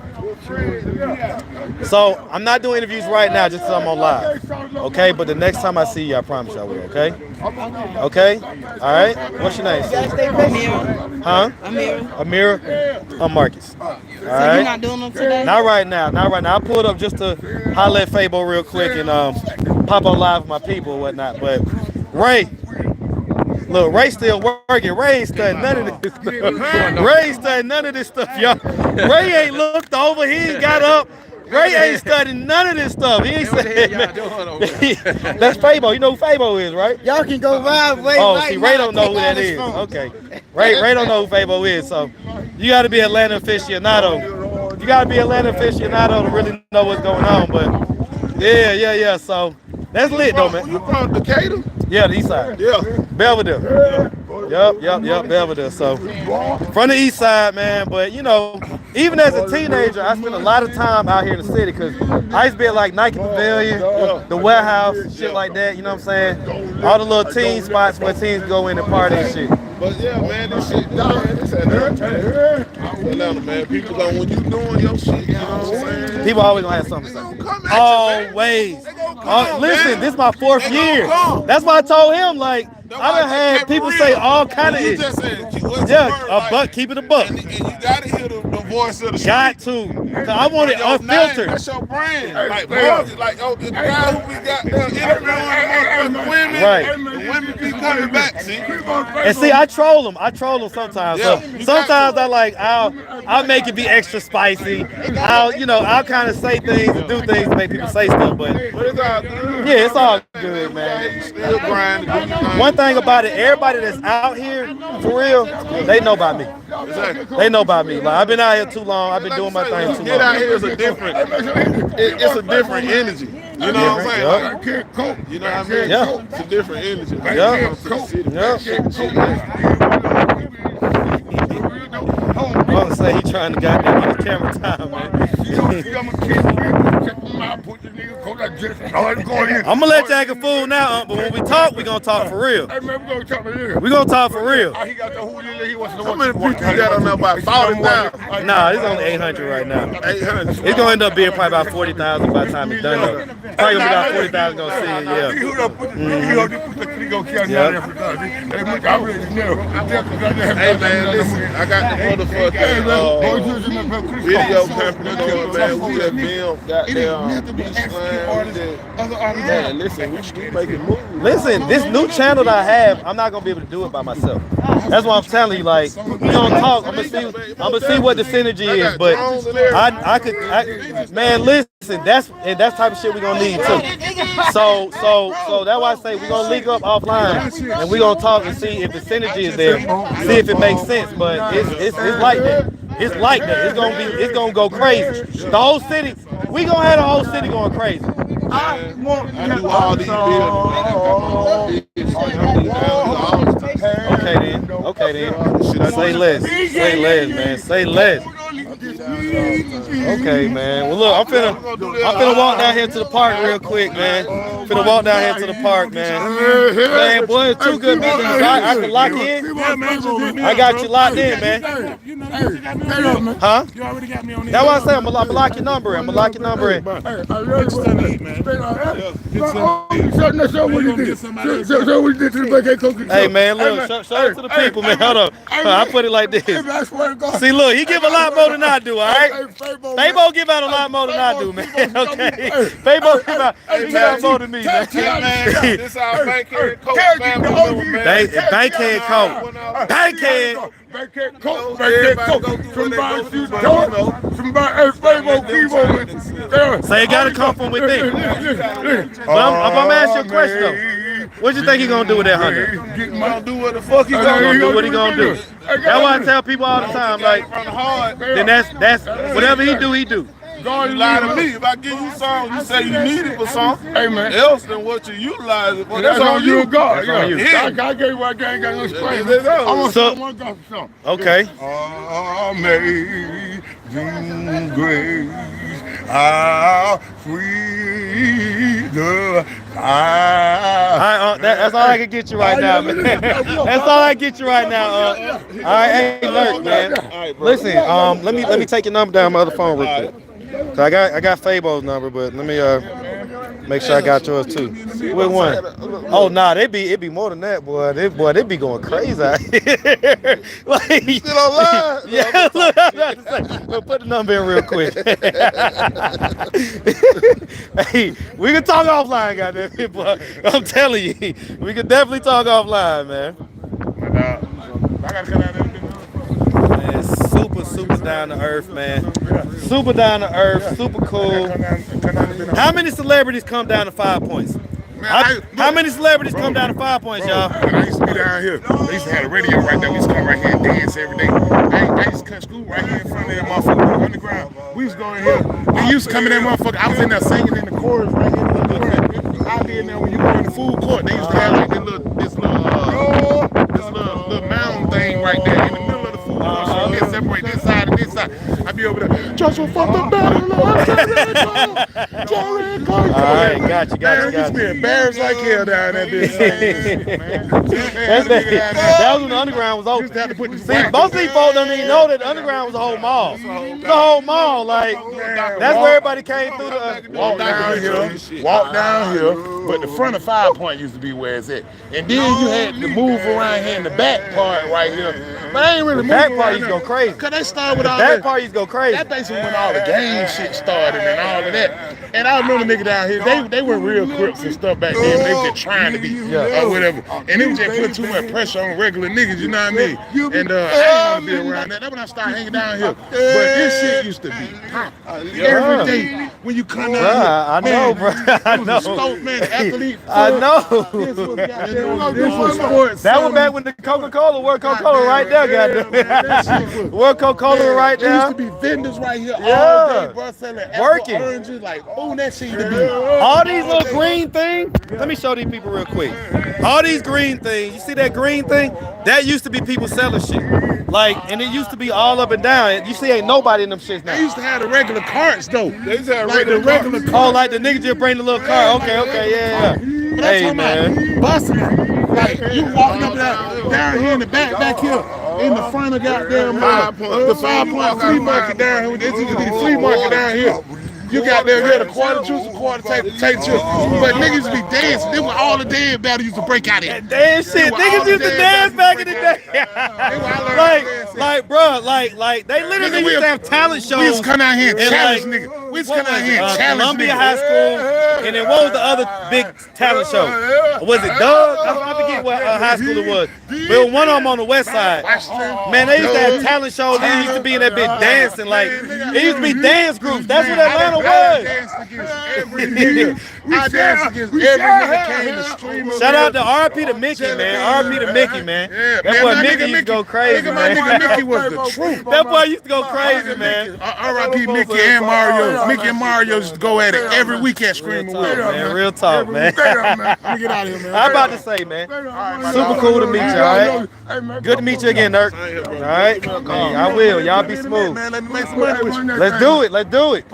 So I'm not doing interviews right now just 'cause I'm on live. Okay, but the next time I see you, I promise I will, okay? Okay? All right? What's your name? Amira. Huh? Amira. I'm Marcus. All So right? you're not doing them today? Not right now. I pulled up just to holler at Fabo real quick and pop on live with my people and whatnot. But Ray, Look, Ray still working. Ray ain't studying none of this stuff. Ray ain't studying none of this stuff, y'all. Ray ain't looked over. He ain't got up. Ray ain't studying none of this stuff. He ain't saying, man. That's Fabo. You know who Fabo is, right? Y'all can go vibe. Oh, see, Ray don't know who that is. Okay. Ray don't know who Fabo is, so you got to be Atlanta aficionado. You got to be Atlanta aficionado to really know what's going on, but yeah. So that's lit, though, man. You from Decatur? Yeah, the east side. Yeah. Belvedere. Yep, Belvedere. So from the east side, man. But you know, even as a teenager, I spent a lot of time out here in the city because I used to be at like Nike Pavilion, the warehouse, shit like that. You know what I'm saying? All the little teen spots where teens go in and party and shit. But yeah, man, this shit, man, this Atlanta, man. People going, when you doing your shit, you know what I'm saying? People always gonna have something to say. Always. Listen, this is my 4th year. That's why I told him, like, I done had people say all kind of shit. Yeah, buck, keep it a buck. And you gotta hear the voice of the street. Got to. Cause I want it unfiltered. That's your brand. Like, the guy who we got interviewing the women. Right. The women keep coming back, see? And see, I troll them sometimes. Yeah, So sometimes I'll make it be extra spicy. I'll kind of say things and do things to make people say stuff. But it's all good. Yeah, it's all good, man. Still grinding. One thing about it, everybody that's out here, for real, they know about me. Exactly. They know about me. Like, I've been out here too long. I've been doing my thing too Get out long. here is a different, it's a different energy. You know what I'm saying? Yep. Like, you know what I mean? Yeah. It's a different energy. I'm gonna say he trying to goddamn get the camera time, man. I'm gonna let you act a fool now, but when we talk, we gonna talk for real. We gonna talk for real. How many people you got on there? About 40,000? Nah, it's only 800 right now. 800. It's gonna end up being probably about 40,000 by the time it's done. Though. Probably gonna be about 40,000 gonna see it. Hey man, listen, I got the motherfucking video company going, man. We have been goddamn beach slam. Man, listen, we making moves. Listen, this new channel that I have, I'm not gonna be able to do it by myself. That's why I'm telling you, like, we gonna talk. I'm gonna see what the synergy is, but man, listen, that's type of shit we gonna need too. So that's why I say we gonna link up offline and we gonna talk and see if the synergy is there, see if it makes sense. But it's like that. It's like that. It's gonna go crazy. The whole city, we gonna have the whole city going crazy. I do all these bills. Okay then. Say less, man. Say less. Okay, man. Well, look, I'm finna walk down here to the park real quick, man. Finna walk down here to the park, man. Man, boy, it's too good business. I can lock you in. I got you locked in, man. Huh? You already got me on the That's why I say I'm gonna lock your number in. I'm gonna lock your number in. Hey, man, look, show it to the people, man. Hold on. I put it like this. See, look, he give a lot more than I do, all right? Fabo give out a lot more than I do, man. Okay? Fabo give out more than me, man. This our Bankhead Coach family, man. Bankhead Coach. Bankhead. Say it gotta come from within. But I'm gonna ask you a question though. What you think he gonna do with that 100? He gonna do what the fuck he gonna do. Do what he gonna do. That's why I tell people all the time, like, then that's whatever he do, he do. God, you lie to me. If I give you something, you say you need it for something else than what you utilize it for. That's on you. God. That's on you. I gave you what I ain't got no explain. I'm gonna go for something. Okay. Amazing grace, how sweet the That's all I can get you right now, man. That's all I get you right now. All right, hey, Lurk, man. Listen, let me take your number down my other phone real quick. So I got Fabo's number, but let me make sure I got yours too. Which one? Oh nah, it be more than that, boy. They be going crazy out here. Like, You still online? yeah, look, I'm about to say, well, put the number in real quick. Hey, we can talk offline, goddamn it, boy. I'm telling you, we can definitely talk offline, man. I gotta come out there. Man, super down to earth, man. Super down to earth, super cool. How many celebrities come down to 5 Points? How many celebrities come down to 5 Points, y'all? When I used to be down here, they used to have a radio right there. We used to come right here and dance every day. I used to cut school right here in front of that motherfucker underground. We used to go in here. They used to come in that motherfucker. I was in there singing in the chorus right here in the underground. I be in there when you go in the food court. They used to have like this little mound thing right there in the middle of the food court. So you can separate this side and this side. I be over there. Joshua fucked up battle. All right, got you. Man, used to be embarrassed like hell down that bitch. That was when the underground was open. See, most of these folks don't even know that the underground was a whole mall. The whole mall, like, that's where everybody came through the... Walk down here, but the front of 5 Point used to be where it's at. And then you had to move around here in the back part right here. But I ain't really moving back part used to go crazy. Cause they started with all that. that. Part used to go crazy. That basically when all the gang shit started and all of that. And I remember niggas down here, they were real Crips and stuff back then. They were just trying to be or whatever. And it was just putting too much pressure on regular niggas, you know what I mean? And I didn't want to be around that. That's when I started hanging down here. But this shit used to be pop. Every day when you come down here. I know, bro. I know. Stoke, man, athlete. I know. This was sports. That was back when the Coca-Cola, World Coca-Cola right there, goddamn. World Coca-Cola right there. There used to be vendors right here all day, bro, selling working. Apple oranges, like, oh, that shit used to be. All these little green things, let me show these people real quick. All these green things, you see that green thing? That used to be people selling shit. Like, and it used to be all up and down. You see ain't nobody in them shits now. They used to have the regular carts, though. They used to have like the regular carts. Oh, like the nigga just bring the little car. Okay, yeah. Hey, man. Busting. Like, you walking up down here in the back here, in the front of goddamn the 5 Point flea market down here. This used to be the flea market down here. You got there, you had a quarter juice, a quarter take juice. But niggas used to be dancing. They were all the dance battles used to break out in. Dance shit. Niggas used to dance back in the day. like, they literally used to have talent shows. We used to come out here and challenge niggas. We used to come out here and challenge Columbia niggas. High School, and then what was the other big talent show? Was it Doug? I forget what high school it was. But was one of them on the west side. Man, they used to have talent shows. They used to be in that bitch dancing. Like, it used to be dance groups. That's what Atlanta was. I danced against every nigga. I danced against every nigga came to stream. Shout out to R.P. to Mickey, man. R.P. to Mickey, man. That boy Mickey used to go crazy, man. My nigga Mickey was the truth. That boy used to go crazy, man. R.I.P. Mickey and Mario. Mickey and Mario used to go at it every week at Screaming Will. Man, real talk, man. Let me get out of here, man. I'm about to say, man. Super cool to meet you, all right? Good to meet you again, Dirk. All right? Hey, I will. Y'all be smooth. Man, let me make some money with you. Let's do it. Let's do it.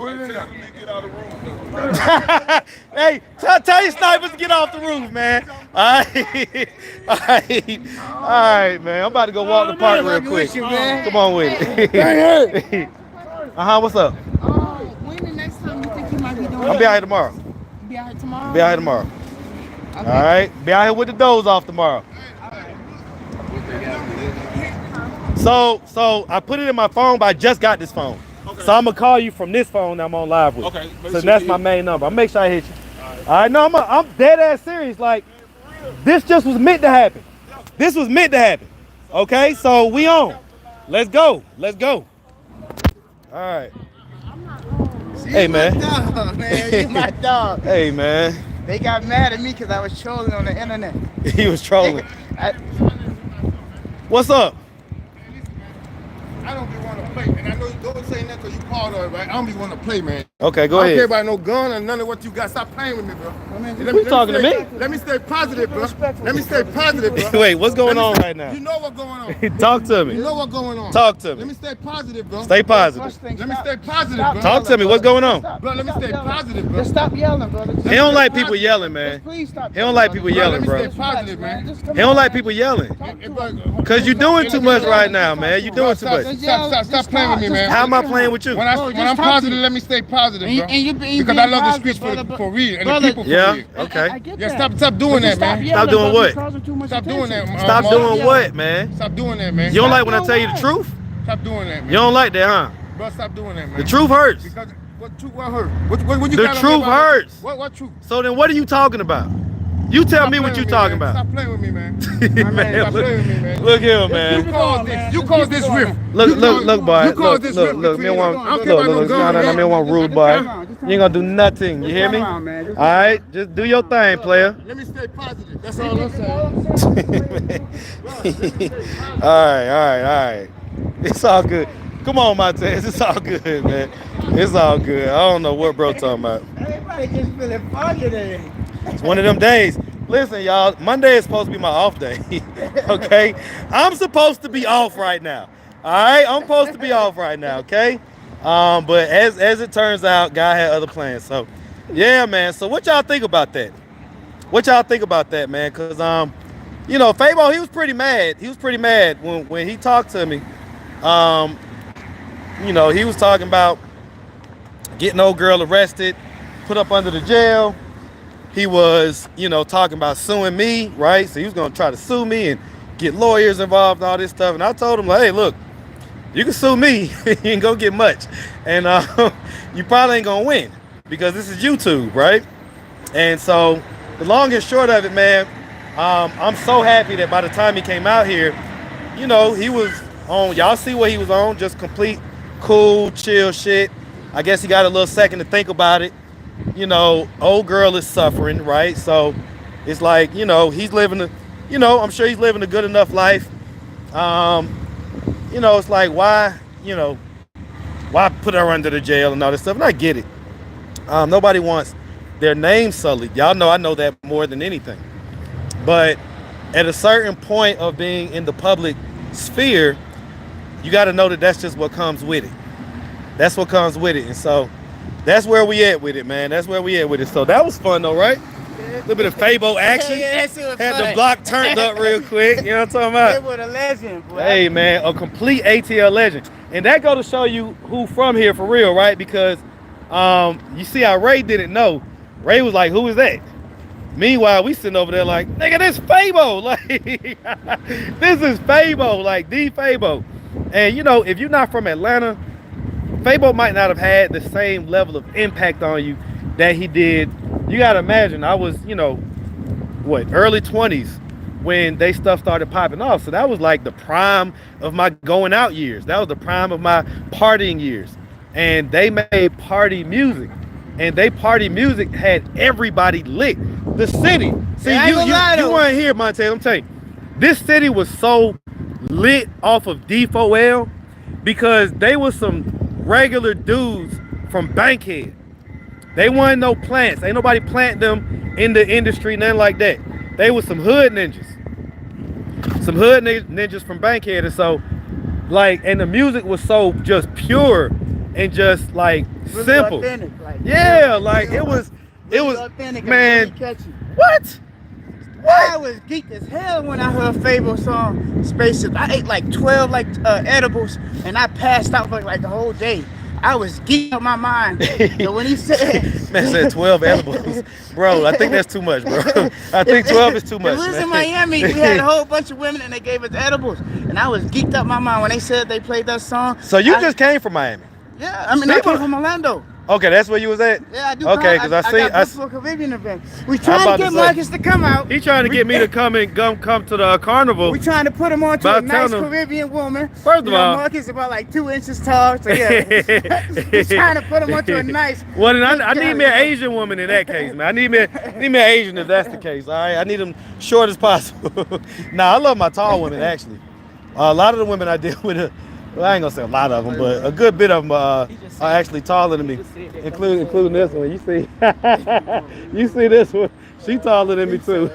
Hey, tell your snipers to get off the roof, man. All right, man. I'm about to go walk the park real quick. Come on with it. What's up? When the next time you think you might be doing I'll be out here tomorrow. Be out here tomorrow? Be out here tomorrow. Okay. All right? Be out here with the doors off tomorrow. So I put it in my phone, but I just got this phone. Okay. So I'm gonna call you from this phone that I'm on live with. Okay. So that's my main number. I'll make sure I hit you. All right, no, I'm dead ass serious. Like, this just was meant to happen. This was meant to happen. Okay, so we on. Let's go. Let's go. All right. Hey, man. My dog, man. You my dog. Hey, man. They got mad at me because I was trolling on the internet. He was trolling. What's up? I don't be want to play, and I know you don't say that because you called her, right? I don't be want to play, man. Okay, go I don't care ahead. about no gun or none of what you got. Stop playing with me, bro. Who you talking to me? Let me stay positive, bro. Let me stay positive, bro. Wait, what's going on right now? You know what's going on. Talk to me. You know what's going on. Talk to Let me. me stay positive, bro. Stay positive. Let me stay positive, bro. Talk to me. What's going on? Bro, let me stay positive, bro. Just stop yelling, brother. He don't like people yelling, man. Please stop. He don't like people yelling, Let bro. me stay positive, man. He don't like people yelling. Cause you're doing too much right now, man. You're doing too much. Stop playing with me, man. How am I playing with you? When I'm positive, let me stay positive, bro. Because I love the streets for real and the people for Yeah. real. Okay. Yeah, stop doing that, man. Stop doing what? Stop doing that. Stop Mark. doing what, man? Stop doing that, man. You don't like when I tell you the truth? Stop doing that, man. You don't like that, huh? Bro, stop doing that, man. The truth hurts. Because what hurt? What you The got on me truth about- hurts. What truth? So then what are you talking about? You tell Stop me what playing you with me, talking man. about. Stop playing with me, man. Man, Stop playing with me, man. look here, You man. caused this. You caused this rift. Look, boy. You caused this rift Look, me between want, us. I don't care about no no, gun. me want rude, boy. You ain't gonna do nothing. You hear me? All right, just do your thing, player. Let me stay positive. That's all I'm saying. All right. It's all good. Come on, Montez. It's all good, man. It's all good. I don't know what bro talking about. Everybody just feeling foggy today. It's one of them days. Listen, y'all, Monday is supposed to be my off day. Okay? I'm supposed to be off right now. All right? I'm supposed to be off right now, okay? But as it turns out, God had other plans. So, yeah, man. So what y'all think about that? What y'all think about that, man? Because, you know, Fabo, he was pretty mad. He was pretty mad when he talked to me. You know, he was talking about getting old girl arrested, put up under the jail. He was, you know, talking about suing me, right? So he was going to try to sue me and get lawyers involved and all this stuff. And I told him, like, hey, look, you can sue me. You ain't going to get much. And you probably ain't going to win because this is YouTube, right? And so the long and short of it, man, I'm so happy that by the time he came out here, you know, he was on, y'all see what he was on, just complete cool, chill shit. I guess he got a little second to think about it. You know, old girl is suffering, right? So it's like, you know, he's living you know, I'm sure he's living a good enough life. You know, it's like, why put her under the jail and all this stuff? And I get it. Nobody wants their name sullied. Y'all know I know that more than anything. But at a certain point of being in the public sphere, you got to know that that's just what comes with it. That's what comes with it. And so that's where we at with it, man. That's where we at with it. So that was fun though, right? A little bit of Fabo action. Yeah, that shit was Had fun. the block turned up real quick. You know what I'm talking about? They were a legend, boy. Hey, man, a complete ATL legend. And that go to show you who from here for real, right? Because you see how Ray didn't know. Ray was like, who is that? Meanwhile, we sitting over there like, nigga, this Fabo. Like, this is Fabo, like the Fabo. And, you know, if you're not from Atlanta, Fabo might not have had the same level of impact on you that he did. You got to imagine, I was, you know, what, early 20s when they stuff started popping off. So that was like the prime of my going out years. That was the prime of my partying years. And they made party music. And they party music had everybody lit. The city. See, you weren't here, Montez. I'm telling you, this city was so lit off of D4L because they was some regular dudes from Bankhead. They wasn't no plants. Ain't nobody plant them in the industry, nothing like that. They was some hood ninjas. Some hood ninjas from Bankhead. And so, like, and the music was so just pure and just like Really simple. authentic, like, yeah, like it was authentic and man. really catchy. What? I was geeked as hell when I heard Fabo song Spaceship. I ate like 12 edibles and I passed out for like the whole day. I was geeked out my mind. So when he said Man said 12 edibles. Bro, I think that's too much, bro. I think 12 is too much. It was man. in Miami. We had a whole bunch of women and they gave us edibles. And I was geeked out my mind when they said they played that song. So you just came from Miami? Yeah, I mean, I came from Orlando. Okay, that's where you was at? Yeah, I do. Okay, because I got for a Caribbean event. We trying to get Marcus to come out. He trying to get me to come to the carnival. We trying to put him on to a nice Caribbean woman. First of all, Marcus is about like 2 inches tall. So yeah, we trying to put him on to a nice. Well, then I need me an Asian woman in that case, man. I need me an Asian if that's the case. All right, I need them short as possible. Nah, I love my tall women actually. A lot of the women I deal with. Well, I ain't gonna say a lot of them, but a good bit of them are actually taller than me, including this one. You see, you see this one? She taller than me too.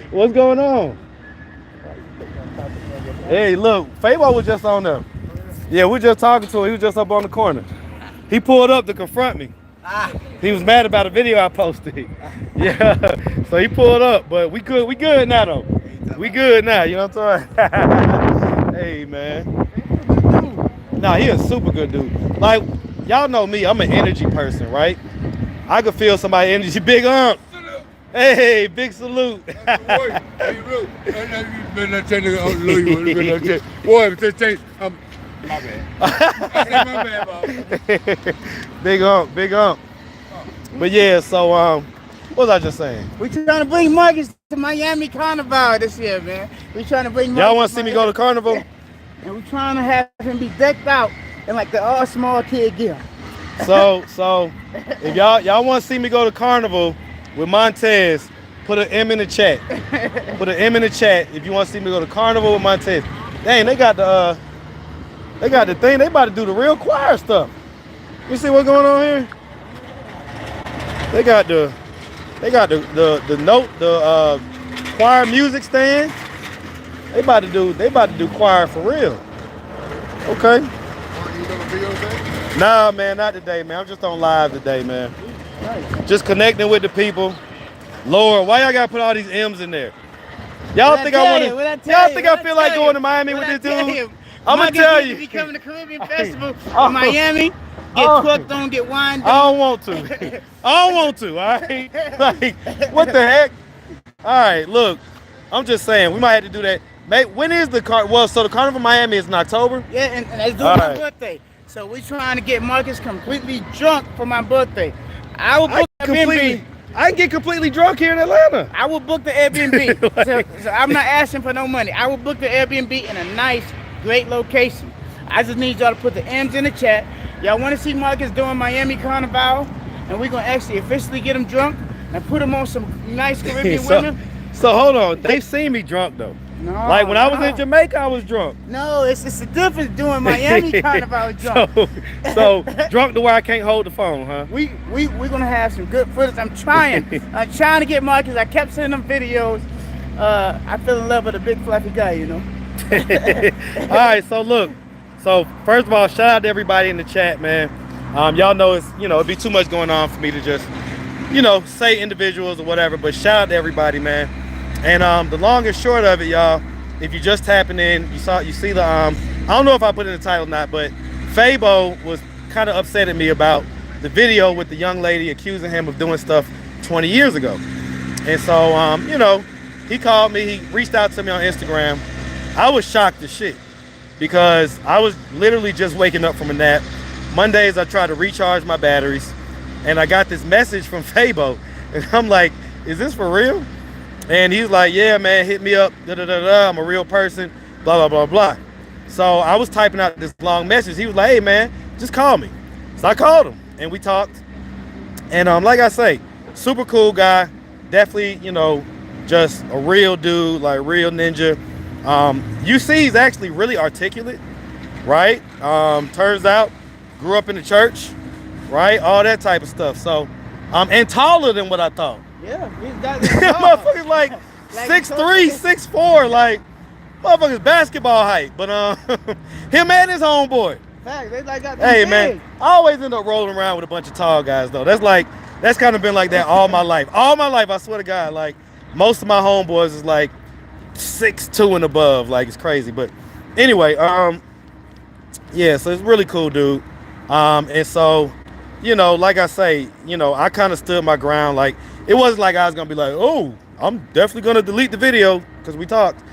What's going on? Hey, look, Fabo was just on there. Yeah, we're just talking to him. He was just up on the corner. He pulled up to confront me. He was mad about a video I posted. Yeah, so he pulled up, but we good now though. We good now. You know what I'm saying? Hey, man. Nah, he a super good dude. Like, y'all know me, I'm an energy person, right? I could feel somebody's energy. Big ump. Hey, big salute. Boy, my bad. Big ump. But yeah, so What was I just saying? We trying to bring Marcus to Miami Carnival this year, man. We trying to bring Marcus. Y'all want to see me go to Carnival? And we trying to have him be decked out in like the all small kid gear. So if y'all want to see me go to Carnival with Montez, put an M in the chat. Put an M in the chat if you want to see me go to Carnival with Montez. Dang, they got the thing. They about to do the real choir stuff. You see what's going on here? They got the choir music stand. They about to do choir for real. Okay. Nah, man, not today, man. I'm just on live today, man. Just connecting with the people. Lord, why y'all gotta put all these M's in there? Y'all think I feel like going to Miami with this dude? I'm gonna tell you. Be coming to Caribbean Festival in Miami. Get cooked on, get wined on. I don't want to. I don't want to, all right? Like, what the heck? All right, look, I'm just saying, we might have to do that. Mate, when is the so the Carnival Miami is in October? Yeah, and it's doing my birthday. So we're trying to get Marcus completely drunk for my birthday. I will book Airbnb. I can get completely drunk here in Atlanta. I will book the Airbnb. so I'm not asking for no money. I will book the Airbnb in a nice, great location. I just need y'all to put the M's in the chat. Y'all want to see Marcus doing Miami Carnival, and we're gonna actually officially get him drunk and put him on some nice Caribbean women. So hold on, they've seen me drunk though. No, like when I was in Jamaica, I was drunk. No, it's the difference doing Miami Carnival drunk. so drunk to where I can't hold the phone, huh? We're gonna have some good footage. I'm trying to get Marcus. I kept sending him videos. I fell in love with a big fluffy guy, you know. All right, so look. So first of all, shout out to everybody in the chat, man. Y'all know it'd be too much going on for me to just, say individuals or whatever, but shout out to everybody, man. And the long and short of it, y'all, if you just tapping in, you see the I don't know if I put it in the title or not, but Fabo was kind of upset at me about the video with the young lady accusing him of doing stuff 20 years ago. And so he called me, he reached out to me on Instagram. I was shocked as shit, because I was literally just waking up from a nap. Mondays, I try to recharge my batteries, and I got this message from Fabo, and I'm like, is this for real? And he's like, yeah, man, hit me up, I'm a real person, blah, blah, blah, blah. So I was typing out this long message. He was like, hey, man, just call me. So I called him, and we talked. And like I say, super cool guy, definitely, just a real dude, like real ninja. You see he's actually really articulate, right? Turns out, grew up in the church, right? All that type of stuff. So, and taller than what I thought. Yeah, motherfuckers like 6'3", 6'4", like motherfuckers basketball height. But him and his homeboy. Fact, they like got hey man, I always end up rolling around with a bunch of tall guys though. That's kind of been like that all my life. All my life, I swear to God, like most of my homeboys is like 6'2" and above, like it's crazy. But anyway, yeah, so it's really cool, dude. And so, like I say, I kind of stood my ground. Like it wasn't like I was gonna be like, oh, I'm definitely gonna delete the video because we talked.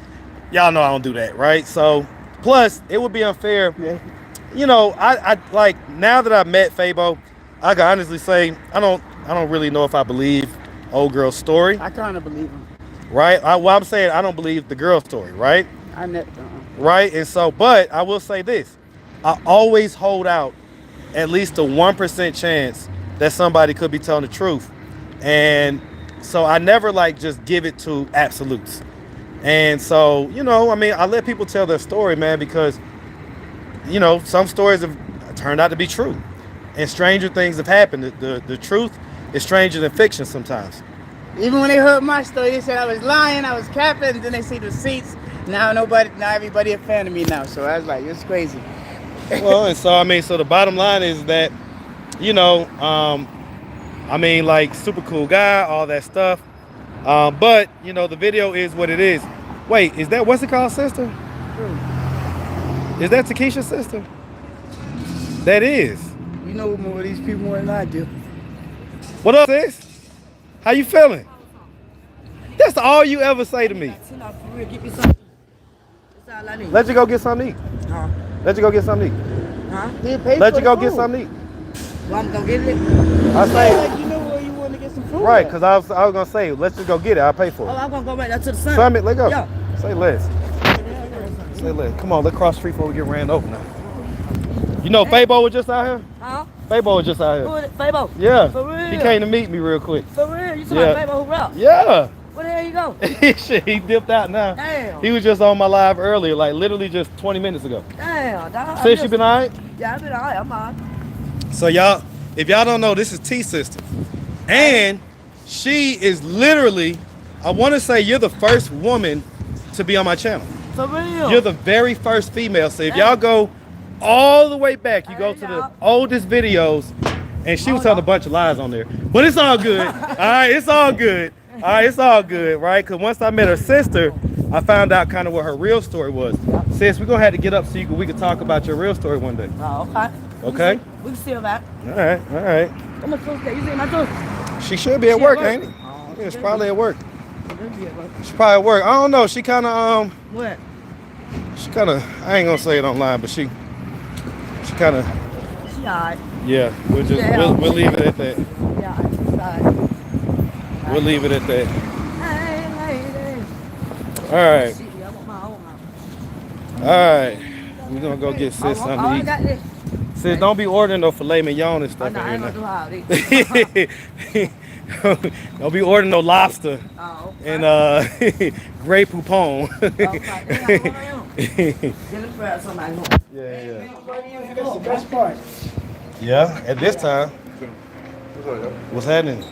Y'all know I don't do that, right? So plus it would be unfair. Yeah. I like, now that I've met Fabo, I can honestly say I don't really know if I believe old girl's story. I kind of believe him. Right? I'm saying I don't believe the girl story, right? Right? And so, but I will say this. I always hold out at least a 1% chance that somebody could be telling the truth. And so I never just give it to absolutes. And so, I let people tell their story, man, because, some stories have turned out to be true. And stranger things have happened. The truth is stranger than fiction sometimes. Even when they heard my story, they said I was lying, I was capping, and then they see the receipts. Now everybody a fan of me now. So I was like, it's crazy. Well, and so so the bottom line is that, super cool guy, all that stuff. But the video is what it is. Wait, is that what's it called, sister? Is that Takesha's sister? That is. You know more of these people more than I do. What up, sis? How you feeling? That's all you ever say to me. Let you go get something to eat. Huh? Let you go get something to eat. Huh? Let you go get something to eat. Well, I'm gonna get it. I say, You know where you want to get some food. Right, because I was gonna say, let's just go get it. I'll pay for Oh, it. I'm gonna go right there to the Summit. Summit, let's go. Yeah. Say less. Say less. Come on, let's cross the street before we get ran over now. You know, Fabo was just out here. Huh? Fabo was just out Who here. is it? Fabo? Yeah. For real? He came to meet me real quick. For real? You talking Yeah. about Fabo who rap? Yeah. Where the hell you go? Shit, he dipped out now. Damn. He was just on my live earlier, like literally just 20 minutes ago. Damn, dog. Sis, you been all right? Yeah, I've been alright. I'm alright. So y'all, if y'all don't know, this is T Sister. And she is literally, I want to say you're the first woman to be on my channel. For real? You're the very first female. So if y'all go all the way back, you go to the oldest videos, and she was telling a bunch of lies on there. But it's all good. All right, it's all good. All right, it's all good, right? Because once I met her sister, I found out kind of what her real story was. Sis, we're going to have to get up so we can talk about your real story one day. Oh, okay. Okay? We can see about. All right, all right. I'm gonna tooth that. You see my tooth? She should be at She work, at work? ain't it? Yeah, it's probably at work. Be at work. She's probably at work. I don't know. She kind of, What? she kind of, I ain't going to say it online, but she kind of, She alright. yeah, we'll just, Yeah. we'll leave it at that. Yeah, she's alright. We'll leave it at that. Hey, lady. All right. See, I want my own house. All right. We're going to go get Sis I something got to this. eat. Sis, don't be ordering no filet mignon and Oh, stuff no, I in ain't here gonna do how it is. now. Don't be ordering no lobster Oh, and Grey Poupon. okay. Get a prayer somebody home. Yeah. That's the best part. Yeah, at this time. What's happening?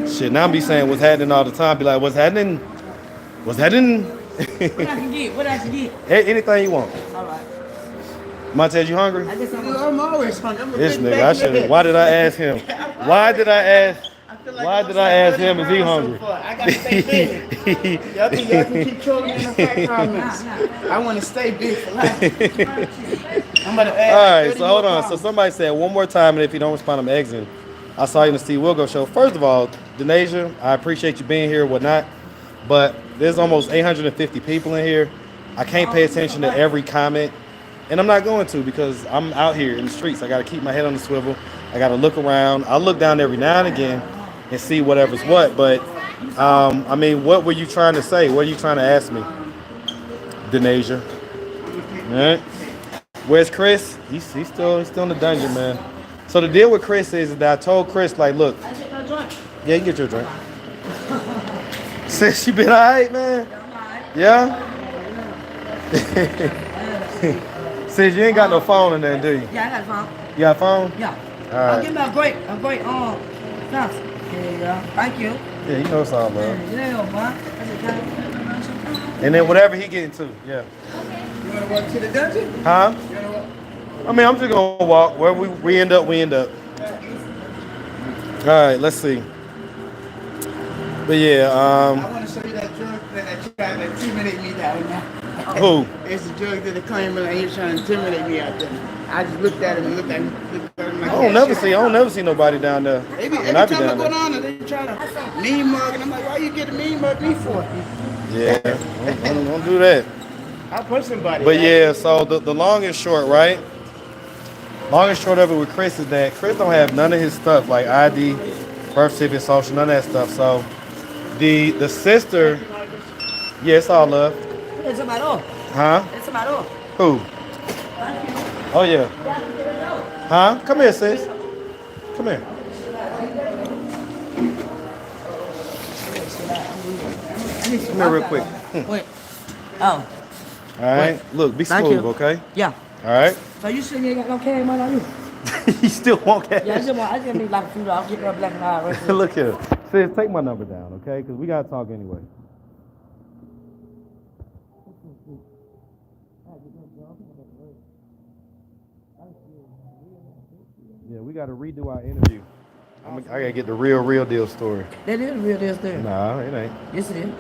Shit, now I be saying what's happening all the time. Be like, what's happening? What's happening? What I can get? What I can get? Anything you want. All right. Montez, you hungry? I guess I'm always hungry. I'm a This big nigga, I back should. nigga. Why did I ask him? Why did I ask? Why did I ask him? Is he hungry? I gotta stay big. y'all can keep trolling me in the fat comments. I want to stay big for life. I'm about to add. All right, 30 so hold more on. So pounds. somebody said one more time, and if you don't respond, I'm exiting. I saw you in the Steve Wilgo show. First of all, Denasia, I appreciate you being here, whatnot, but there's almost 850 people in here. I can't pay attention to every comment, and I'm not going to because I'm out here in the streets. I got to keep my head on the swivel. I got to look around. I look down every now and again and see whatever's what. But I mean, what were you trying to say? What are you trying to ask me, Denasia? All right. Where's Chris? He's still in the dungeon, man. So the deal with Chris is that I told Chris, like, look, yeah, you can get your drink. Since you been all right, man. Yeah. Since you ain't got no phone in there, do you? Yeah, I got a phone. You got a phone? Yeah. All right. I'll give me a great stuff. There you go. Thank you. Yeah, you know it's all love. Yeah, man. And then whatever he get into, yeah. You want to walk to the dungeon? Huh? You want to walk? I mean, I'm just gonna walk. Where we end up, we end up. All right, let's see. But yeah, I want to show you that drug that tried to intimidate me down there. who? It's the drug that they claim like he was trying to intimidate me out there. I just looked at him and looked at him like I don't never see nobody down there. Every When I be time I down go there. down there, they try to mean mug, and I'm like, why you getting mean mug me for? Yeah, don't do that. I'll punch somebody. But yeah, so the long and short, right? Long and short of it with Chris is that Chris don't have none of his stuff like ID, birth certificate, social, none of that stuff. So the sister, yeah, it's all love. It's about all. Huh? It's about all. Who? Oh yeah. Huh? Come here, sis. Come here. Come here real quick. Wait. Oh, All right. Look, be Thank smooth, you. okay? yeah. All right. So you sure you ain't got no cash money on you? You still won't cash. Yeah, I just need like a few dollars. Get that black and white right there. Look here. Sis, take my number down, okay? Because we got to talk anyway. Yeah, we got to redo our interview. I got to get the real deal story. That is real deal there. Nah, it ain't. Yes, it is.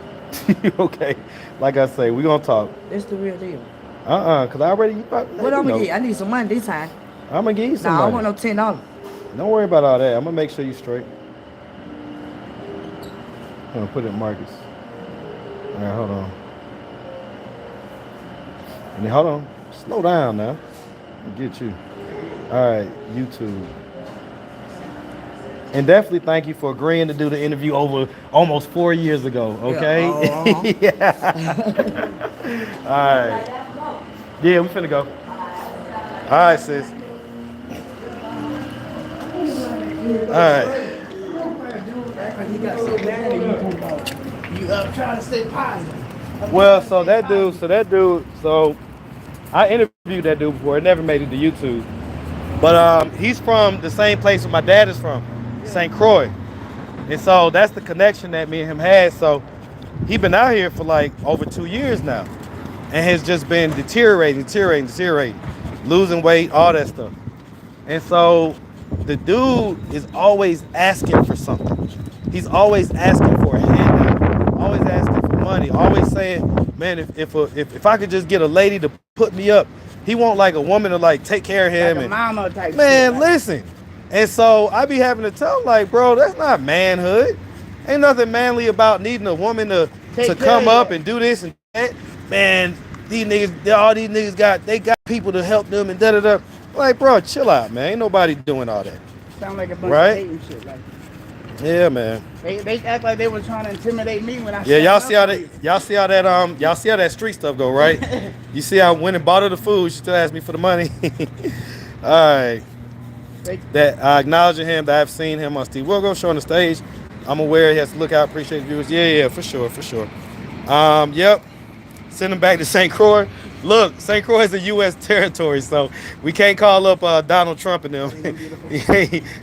Okay. Like I say, we going to talk. That's the real deal. Because I already... What I'm gonna get? I need some money this time. I'm going to give you some Nah, I money. don't want no $10. Don't worry about all that. I'm going to make sure you straight. I'm going to put it in Marcus. All right, hold on. And then, hold on. Slow down now. I'll get you. All right, YouTube. And definitely thank you for agreeing to do the interview over almost 4 years ago, okay? Yeah. All right. Yeah, we finna go. All right, sis. All right. He got so mad at you trying to stay positive. Well, so I interviewed that dude before. It never made it to YouTube. But he's from the same place where my dad is from, St. Croix. And so that's the connection that me and him had. So he been out here for like over 2 years now and has just been deteriorating, losing weight, all that stuff. And so the dude is always asking for something. He's always asking for a handout, always asking for money, always saying, man, if I could just get a lady to put me up. He want like a woman to like take care of him. Like a mama type man, shit, listen. And so I be having to tell him like, bro, that's not manhood. Ain't nothing manly about needing a woman to come up and do this and that. Man, all these niggas got people to help them and da-da-da. Like, bro, chill out, man. Ain't nobody doing all that. Sound like a bunch of hating shit. Like, yeah, man. They act like they were trying to intimidate me when I y'all see how that street stuff go, right? You see how I went and bought her the food, she still asked me for the money. All right. That I acknowledging him, that I've seen him on Steve Wilgo show on the stage. I'm aware he has to look out, appreciate the viewers. Yeah, for sure. Yep. Send him back to St. Croix. Look, St. Croix is a U.S. territory, so we can't call up Donald Trump and them.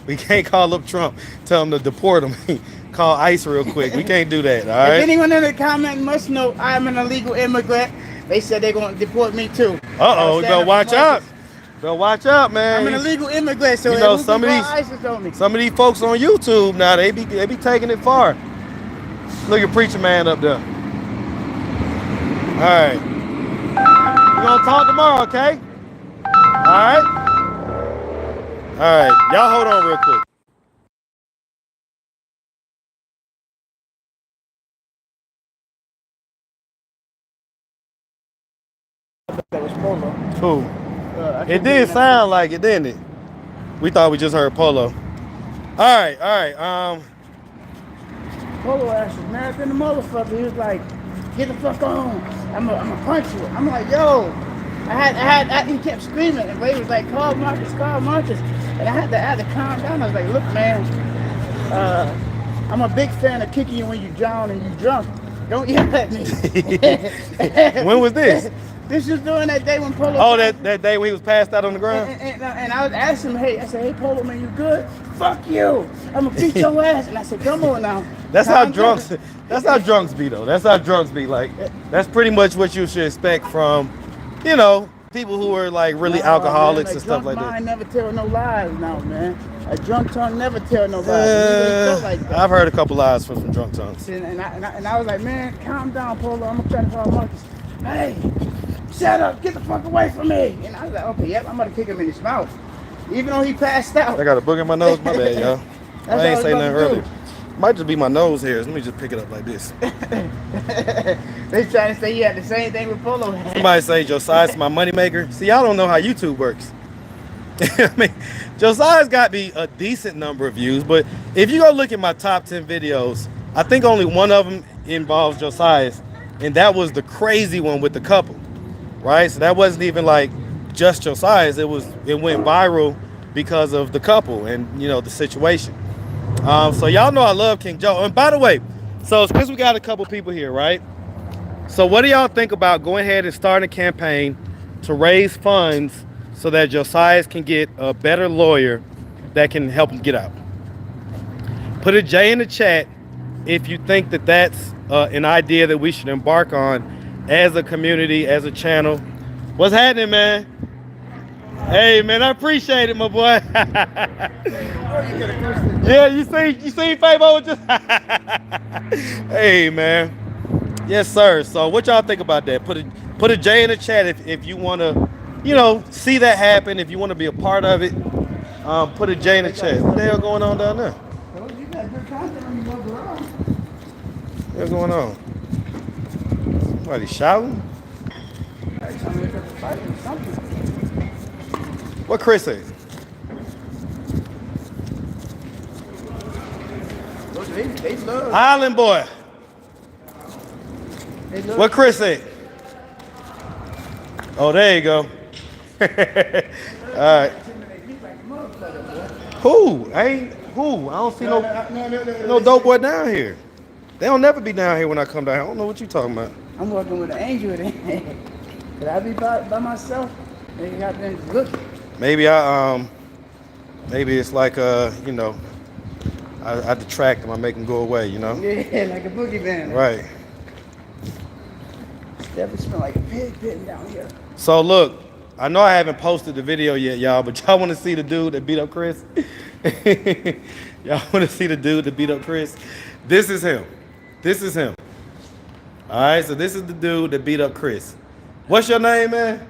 We can't call up Trump, tell him to deport him. Call ICE real quick. We can't do that, all right? If anyone in the comment must know I'm an illegal immigrant, they said they're going to deport me too. Uh-oh, you better watch out. Better watch out, man. I'm an illegal immigrant, so you know, some of these folks on YouTube now, they be taking it far. Look at Preacher Man up there. All right. We're gonna talk tomorrow, okay? All right. Y'all hold on real quick. That was Polo. Cool. It did sound like it, didn't it? We thought we just heard Polo. All right. Polo asked us, man, in the motherfucker. He was like, get the fuck on. I'm gonna punch you. I'm like, yo. He kept screaming, and Ray was like, call Marcus. And I had to calm down. I was like, look, man, I'm a big fan of kicking you when you drown and you drunk. Don't yell at me. When was this? This was during that day when Polo. Oh, that day when he was passed out on the ground? And I was asking him, I said, hey, Polo, man, you good? Fuck you. I'm gonna beat your ass. And I said, come on now. That's how drunks be, though. That's how drunks be. Like, that's pretty much what you should expect from, people who are like really alcoholics and stuff like that. A drunk mind never tell no lies now, man. A drunk tongue never tell no lies. Like I've heard a couple lies from some drunk tongues. And I was like, man, calm down, Polo. I'm gonna try to call Marcus. Hey, shut up, get the fuck away from me. And I was like, okay, yep, I'm gonna kick him in his mouth. Even though he passed out. I got a booger in my nose, my bad, y'all. I ain't say nothing earlier. Might just be my nose hairs. Let me just pick it up like this. They trying to say you had the same thing with Polo. Somebody say Josiah's my moneymaker. See, y'all don't know how YouTube works. I mean, Josiah's got me a decent number of views, but if you go look at my top 10 videos, I think only one of them involves Josiah's, and that was the crazy one with the couple, right? So that wasn't even like just Josiah's. It went viral because of the couple and the situation. So y'all know I love King Joe. And by the way, so since we got a couple people here, right? So what do y'all think about going ahead and starting a campaign to raise funds so that Josiah can get a better lawyer that can help him get out? Put a J in the chat if you think that that's an idea that we should embark on as a community, as a channel. What's happening, man? Hey, man, I appreciate it, my boy. Yeah, you see Fabo just Hey, man. Yes, sir. So what y'all think about that? Put a J in the chat if you want to, see that happen, if you want to be a part of it. Put a J in the chat. What the hell going on down there? You got good content on your mother around. What's going on? Somebody shouting? What Chris said? They love. Island boy. They love. What Chris said? Oh, there you go. All right. Who? Who? I don't see no dope boy down here. They don't never be down here when I come down here. I don't know what you talking about. I'm working with an angel then. Could I be by myself? They got them looking. Maybe maybe it's like you know, I detract them, I make them go away, you know? Yeah, like a boogeyman. Right. Definitely smell like a pig pitting down here. So look, I know I haven't posted the video yet, y'all, but y'all want to see the dude that beat up Chris? Y'all want to see the dude that beat up Chris? This is him. This is him. All right, so this is the dude that beat up Chris. What's your name, man?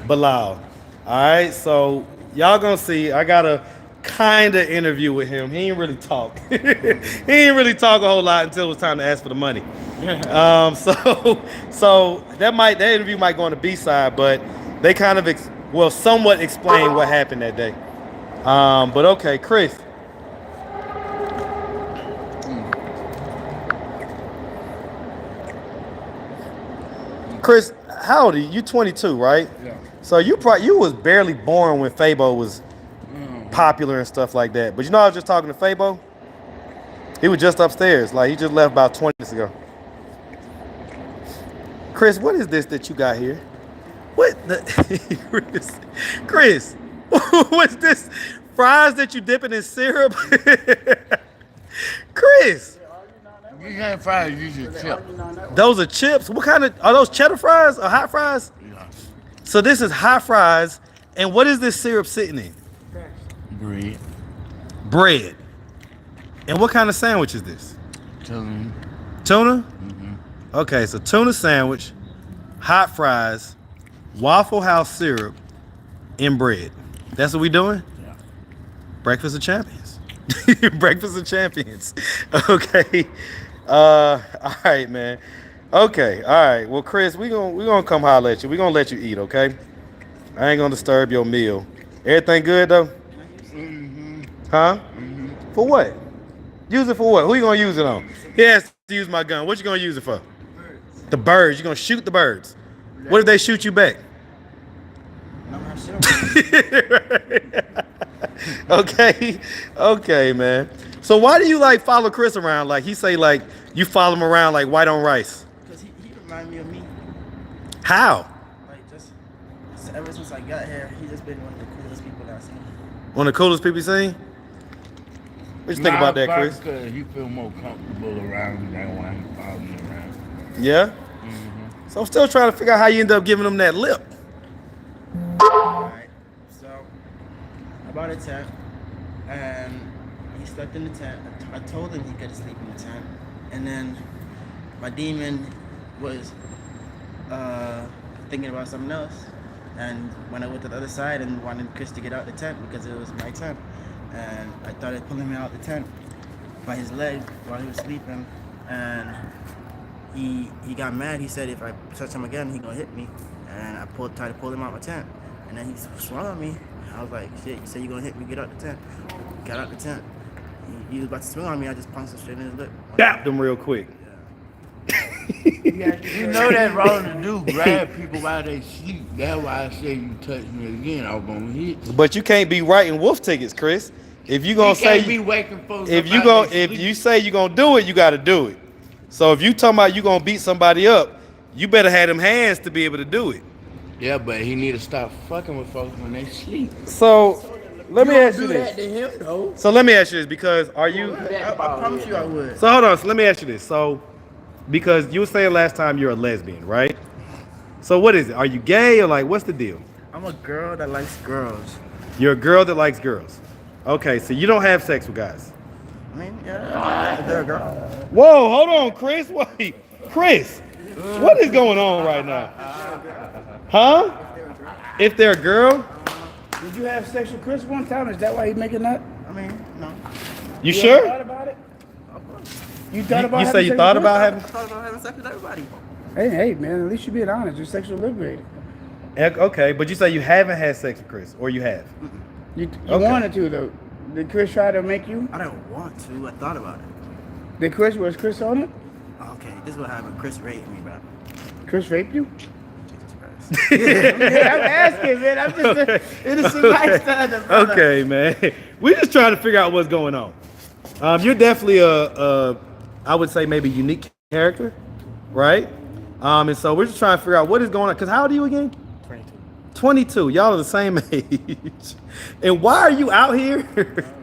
Bilal. All right, so y'all gonna see. I got a kind of interview with him. He ain't really talk. He ain't really talk a whole lot until it was time to ask for the money. So that interview might go on the B side, but they kind of somewhat explain what happened that day. But okay, Chris. Chris, how old are you? You 22, right? Yeah. So you was barely born when Fabo was popular and stuff like that. But you know, I was just talking to Fabo. He was just upstairs. Like, he just left about 20 minutes ago. Chris, what is this that you got here? What the Chris, what's this? Fries that you dipping in syrup? Chris. You can't fries, use your chip. Those are chips. What kind of, are those cheddar fries or hot fries? Yeah. So this is hot fries. And what is this syrup sitting in? Bread. Bread. And what kind of sandwich is this? Tuna. Tuna? Mm-hmm. Okay, so tuna sandwich, hot fries, Waffle House syrup, and bread. That's what we doing? Yeah. Breakfast of champions. Breakfast of champions. Okay. All right, man. Okay, all right. Well, Chris, we gonna come holler at you. We gonna let you eat, okay? I ain't gonna disturb your meal. Everything good though? Mm-hmm. Huh? Mm-hmm. For what? Use it for what? Who you gonna use it on? He has to use my gun. What you gonna use it for? Birds. The birds. You gonna shoot the birds. What if they shoot you back? Okay. Okay, man. So why do you like follow Chris around? Like, he say like you follow him around like white on rice. Because he remind me of me. How? Like, just ever since I got here, he's just been one of the coolest people that I've seen. One of the coolest people you seen? What you think about that, Chris? Because he feel more comfortable around than when I'm following around. Yeah? Mm-hmm. So I'm still trying to figure out how you end up giving him that lip. Alright, so I bought a tent and he slept in the tent. I told him he could sleep in the tent. And then my demon was thinking about something else. And when I went to the other side and wanted Chris to get out the tent because it was my tent. And I started pulling him out the tent by his leg while he was sleeping. And he got mad. He said if I touch him again, he gonna hit me. And I tried to pull him out my tent. And then he swung on me. I was like, shit, you said you're gonna hit me, get out the tent. Got out the tent. He was about to swing on me, I just punched him straight in his lip. Dapped him real quick. You know that wrong to do, grab people while they sleep. That's why I say you touch me again, I'm gonna hit you. But you can't be writing wolf tickets, Chris. If you gonna You say can't be waking folks if up you while go they if sleep. you say you gonna do it, you gotta do it. So if you talking about you gonna beat somebody up, you better have them hands to be able to do it. Yeah, but he need to stop fucking with folks when they sleep. So let me ask you Do that this. to him though. So let me ask you this because are you I promise you I would. so hold on, so let me ask you this. So because you were saying last time you're a lesbian, right? So what is it? Are you gay or like what's the deal? I'm a girl that likes girls. You're a girl that likes girls. Okay, so you don't have sex with guys. I mean, yeah, if they're a girl. Whoa, hold on, Chris. Wait, Chris, what is going on right now? Huh? If they're a girl? Did you have sex with Chris one time? Is that why you making that? I mean, no. You Ever sure? thought about it? You thought about You having say you sex thought with about Chris? having? I thought about having sex with everybody. Hey, man, at least you're being honest. You're sexually liberated. Okay, but you say you haven't had sex with Chris, or you have? You Okay. wanted to, though. Did Chris try to make you? I don't want to. I thought about it. Was Chris on it? Okay, this is what happened. Chris raped me, bro. Chris raped you? Jesus Christ. Yeah, I'm asking, man. I'm just an innocent bystander, brother. Okay, man. We're just trying to figure out what's going on. You're definitely I would say maybe unique character, right? And so we're just trying to figure out what is going on. Because how old are you again? 22. 22. Y'all are the same age. And why are you out here?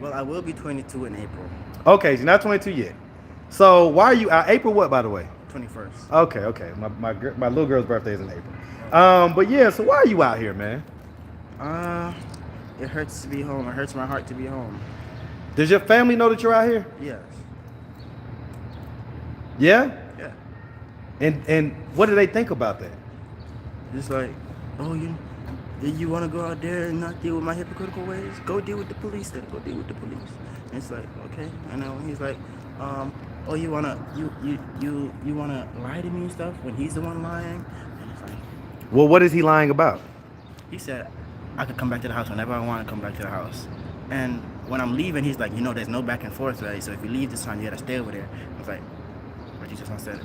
Well, I will be 22 in April. Okay, so you're not 22 yet. So why are you out? April what, by the way? 21st. Okay. My little girl's birthday is in April. But yeah, so why are you out here, man? It hurts to be home. It hurts my heart to be home. Does your family know that you're out here? Yes. Yeah? Yeah. And what do they think about that? It's like, oh, you want to go out there and not deal with my hypocritical ways? Go deal with the police then. Go deal with the police. And it's like, okay, I know. He's like, oh, you wanna lie to me and stuff when he's the one lying? And it's like, Well, what is he lying about? he said I could come back to the house whenever I want to come back to the house. And when I'm leaving, he's like, there's no back and forth, right? So if you leave this time, you gotta stay over there. I was like, but you just want to say it.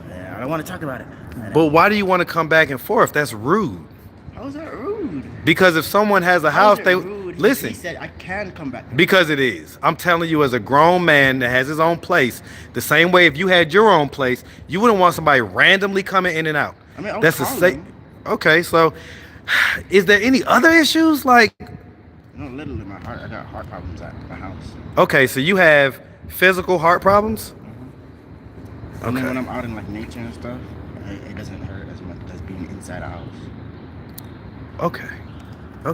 Yeah, I don't want to talk about it. But why do you want to come back and forth? That's rude. How's that rude? Because if someone has a How's house, it they rude? listen. He said I can come back. Because it is. I'm telling you, as a grown man that has his own place, the same way if you had your own place, you wouldn't want somebody randomly coming in and out. I mean, that's the same. Okay, so is there any other issues like? No, literally, I got heart problems at my house. Okay, so you have physical heart problems. And then when I'm out in like nature and stuff, it doesn't hurt as much as being inside a house. Okay. We're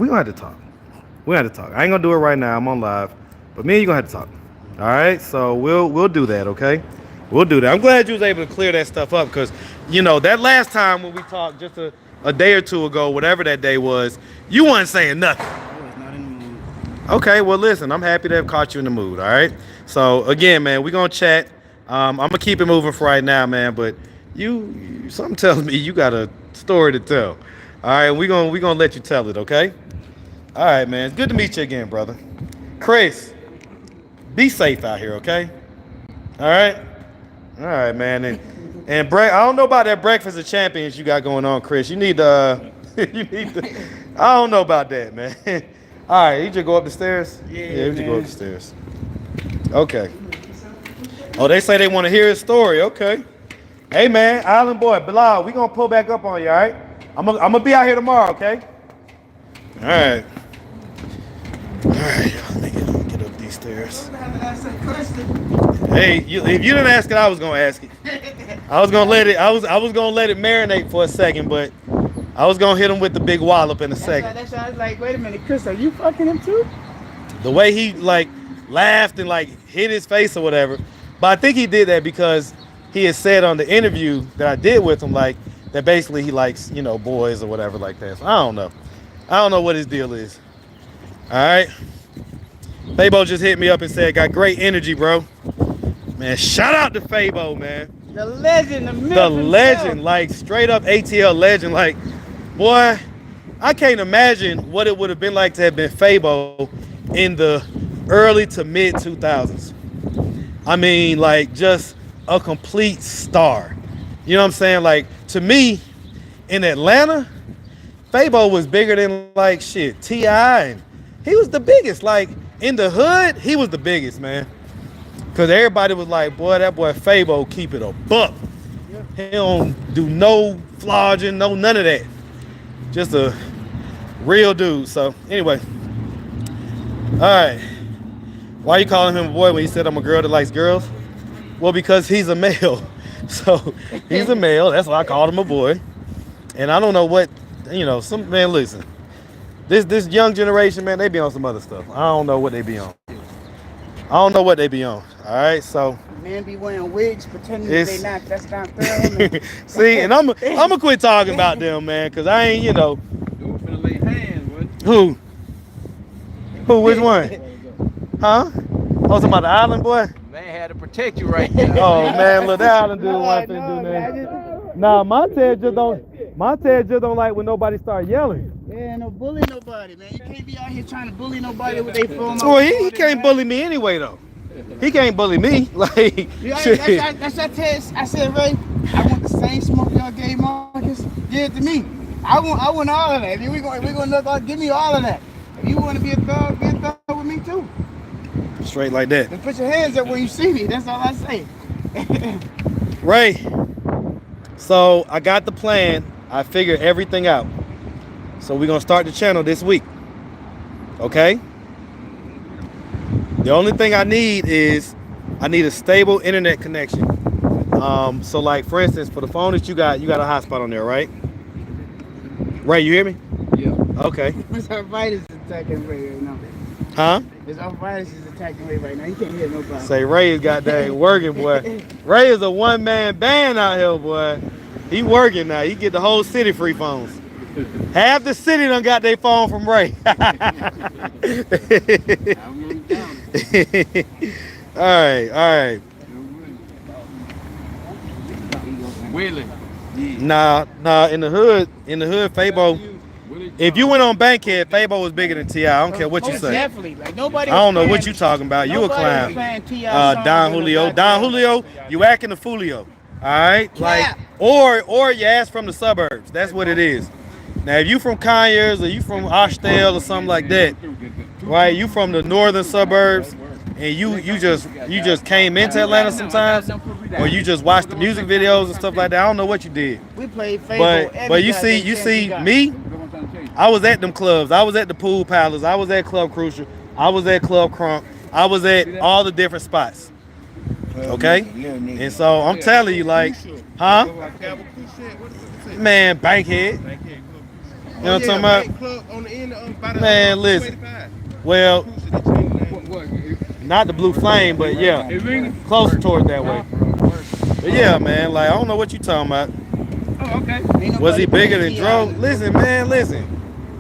gonna have to talk. I ain't gonna do it right now. I'm on live. But me and you gonna have to talk. All right? So we'll do that, okay? We'll do that. I'm glad you was able to clear that stuff up because, that last time when we talked just a day or two ago, whatever that day was, you weren't saying nothing. I was not in the mood. Okay, well, listen, I'm happy to have caught you in the mood, all right? So, again, man, we're going to chat. I'm going to keep it moving for right now, man, but something tells me you got a story to tell. All right, we're gonna let you tell it, okay? All right, man. It's good to meet you again, brother. Chris, be safe out here, okay? All right? All right, man. And I don't know about that breakfast of champions you got going on, Chris. You need to, I don't know about that, man. All right, you just go up the stairs? Yeah, you just go up the stairs. Okay. Oh, they say they want to hear his story. Okay. Hey, man, Island Boy, Bilal, we going to pull back up on you, all right? I'm gonna be out here tomorrow, okay? All right. All right, let me get up these stairs. Hey, if you didn't ask it, I was gonna ask it. I was gonna let it marinate for a second, but I was gonna hit him with the big wallop in a second. That's why I was like, wait a minute, Chris, are you fucking him too? The way he laughed and hit his face or whatever, but I think he did that because he had said on the interview that I did with him that basically he likes boys or whatever like that. So I don't know what his deal is. All right. Fabo just hit me up and said, got great energy, bro. Man, shout out to Fabo, man. The legend, the legend, straight up ATL legend. Boy, I can't imagine what it would have been like to have been Fabo in the early to mid 2000s. I mean, just a complete star. You know what I'm saying? To me, in Atlanta, Fabo was bigger than T.I. and he was the biggest. In the hood, he was the biggest, man. Cause everybody was like, boy, that boy Fabo keep it a buck. He don't do no flogging, no none of that. Just a real dude. So anyway. All right. Why you calling him a boy when he said I'm a girl that likes girls? Well, because he's a male. So he's a male. That's why I called him a boy. And I don't know what, some man, listen. This young generation, man, they be on some other stuff. I don't know what they be on. All right, so men be wearing wigs pretending that's not fair. See, and I'm gonna quit talking about them, man, because I ain't, Who? Which one? Huh? Oh, talking about the Island Boy? Man had to protect you right there. Oh man, look, that Island dude wasn't finna do that. Nah, my Ted just don't like when nobody start yelling. Yeah, no bully nobody, man. You can't be out here trying to bully nobody with their phone. Well, he can't bully me anyway, though. He can't bully me. Like, Yeah, shit. that's what I said, Ray. I want the same smoke y'all gave Marcus. Give it to me. I want all of that. We gonna look out. Give me all of that. If you want to be a thug with me too. Straight like that. Then put your hands up when you see me. That's all I say. Ray, so I got the plan. I figured everything out. So we're gonna start the channel this week. Okay? The only thing I need is I need a stable internet connection. So like for instance, for the phone that you got a hotspot on there, right? Ray, you hear me? Yeah. Okay. Miss Arthritis is attacking Ray right now. Huh? Miss Arthritis is attacking Ray right now. You can't hear nobody. Say Ray is goddamn working, boy. Ray is a one-man band out here, boy. He working now. He get the whole city free phones. Half the city done got their phone from Ray. All right. Willie. Nah, in the hood, Fabo. If you went on Bankhead, Fabo was bigger than T.I. I don't care what you say. Definitely. Like nobody. I don't know what you talking about. You a clown. Don Julio, you acting a foolio. All right, like or you ass from the suburbs. That's what it is. Now, if you from Conyers or you from Ashdale or something like that, right? You from the northern suburbs, and you just came into Atlanta sometimes, or you just watched the music videos and stuff like that. I don't know what you did. We played Fabo. But you see me. I was at them clubs. I was at the Pool Palace. I was at Club Crucial. I was at Club Crunk. I was at all the different spots. Okay? And so I'm telling you, like, huh? Man, Bankhead. You know what I'm talking about? Man, listen. Well, not the Blue Flame, but yeah, closer towards that way. But yeah, man, like, I don't know what you talking about. Oh, okay. Was he bigger than Dro? Listen, man, listen.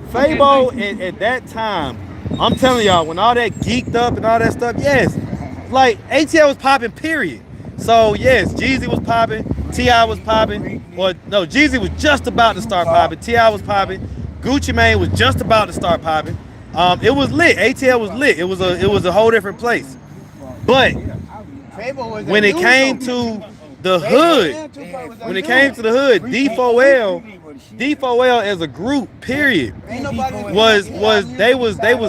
Fabo at that time, I'm telling y'all, when all that geeked up and all that stuff, yes, like ATL was popping, period. So yes, Jeezy was popping, T.I. was popping, or no, Jeezy was just about to start popping, T.I. was popping, Gucci Mane was just about to start popping. It was lit. ATL was lit. It was a whole different place. But when it came to the hood, D4L as a group, period, was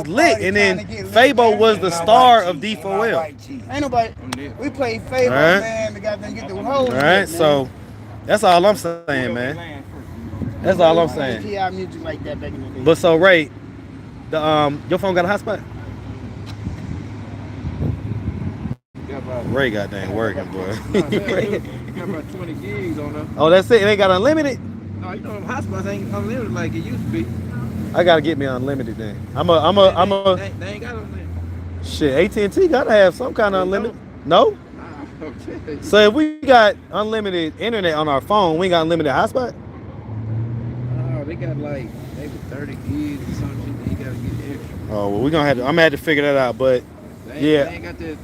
lit, and then Fabo was the star of D4L. Ain't nobody. We played Fabo, man. We got to get the whole. All right, so that's all I'm saying, man. That's all I'm saying. TI music like that back in the day. But so Ray, your phone got a hotspot? Ray got dang working, boy. Got about 20 gigs on them. Oh, that's it. It ain't got unlimited. No, you know them hotspots ain't unlimited like it used to be. I gotta get me unlimited then. They ain't got unlimited. Shit, AT&T gotta have some kind of unlimited. No? Okay. So if we got unlimited internet on our phone, we ain't got unlimited hotspot? Oh, they got like maybe 30 gigs or something. Then you gotta get extra. Oh, well, I'm gonna have to figure that out. But They ain't got that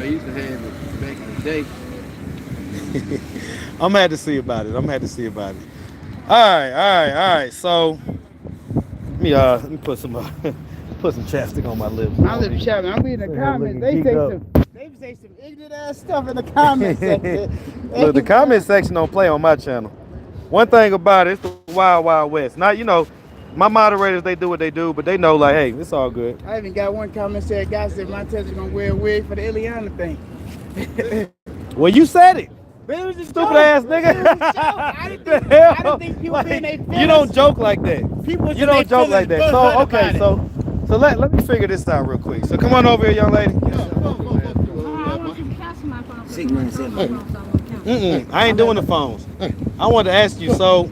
used to have it back in the day. I'm gonna have to see about it. All right. So let me put some chapstick on my lips. My lips chapping. I'm reading the comments. They say some ignorant ass stuff in the comment section. Look, the comment section don't play on my channel. One thing about it, it's the wild, wild west. Now, you know, my moderators, they do what they do, but they know, like, hey, it's all good. I even got one comment said, guy said Montez gonna wear a wig for the Ileana thing. Well, you said it. But it was a Stupid ass nigga. I didn't think people being they feelings. You don't joke like that. You don't joke like that. So, okay, so let me figure this out real quick. So come on over here, young lady. I ain't doing the phones. I wanted to ask you, so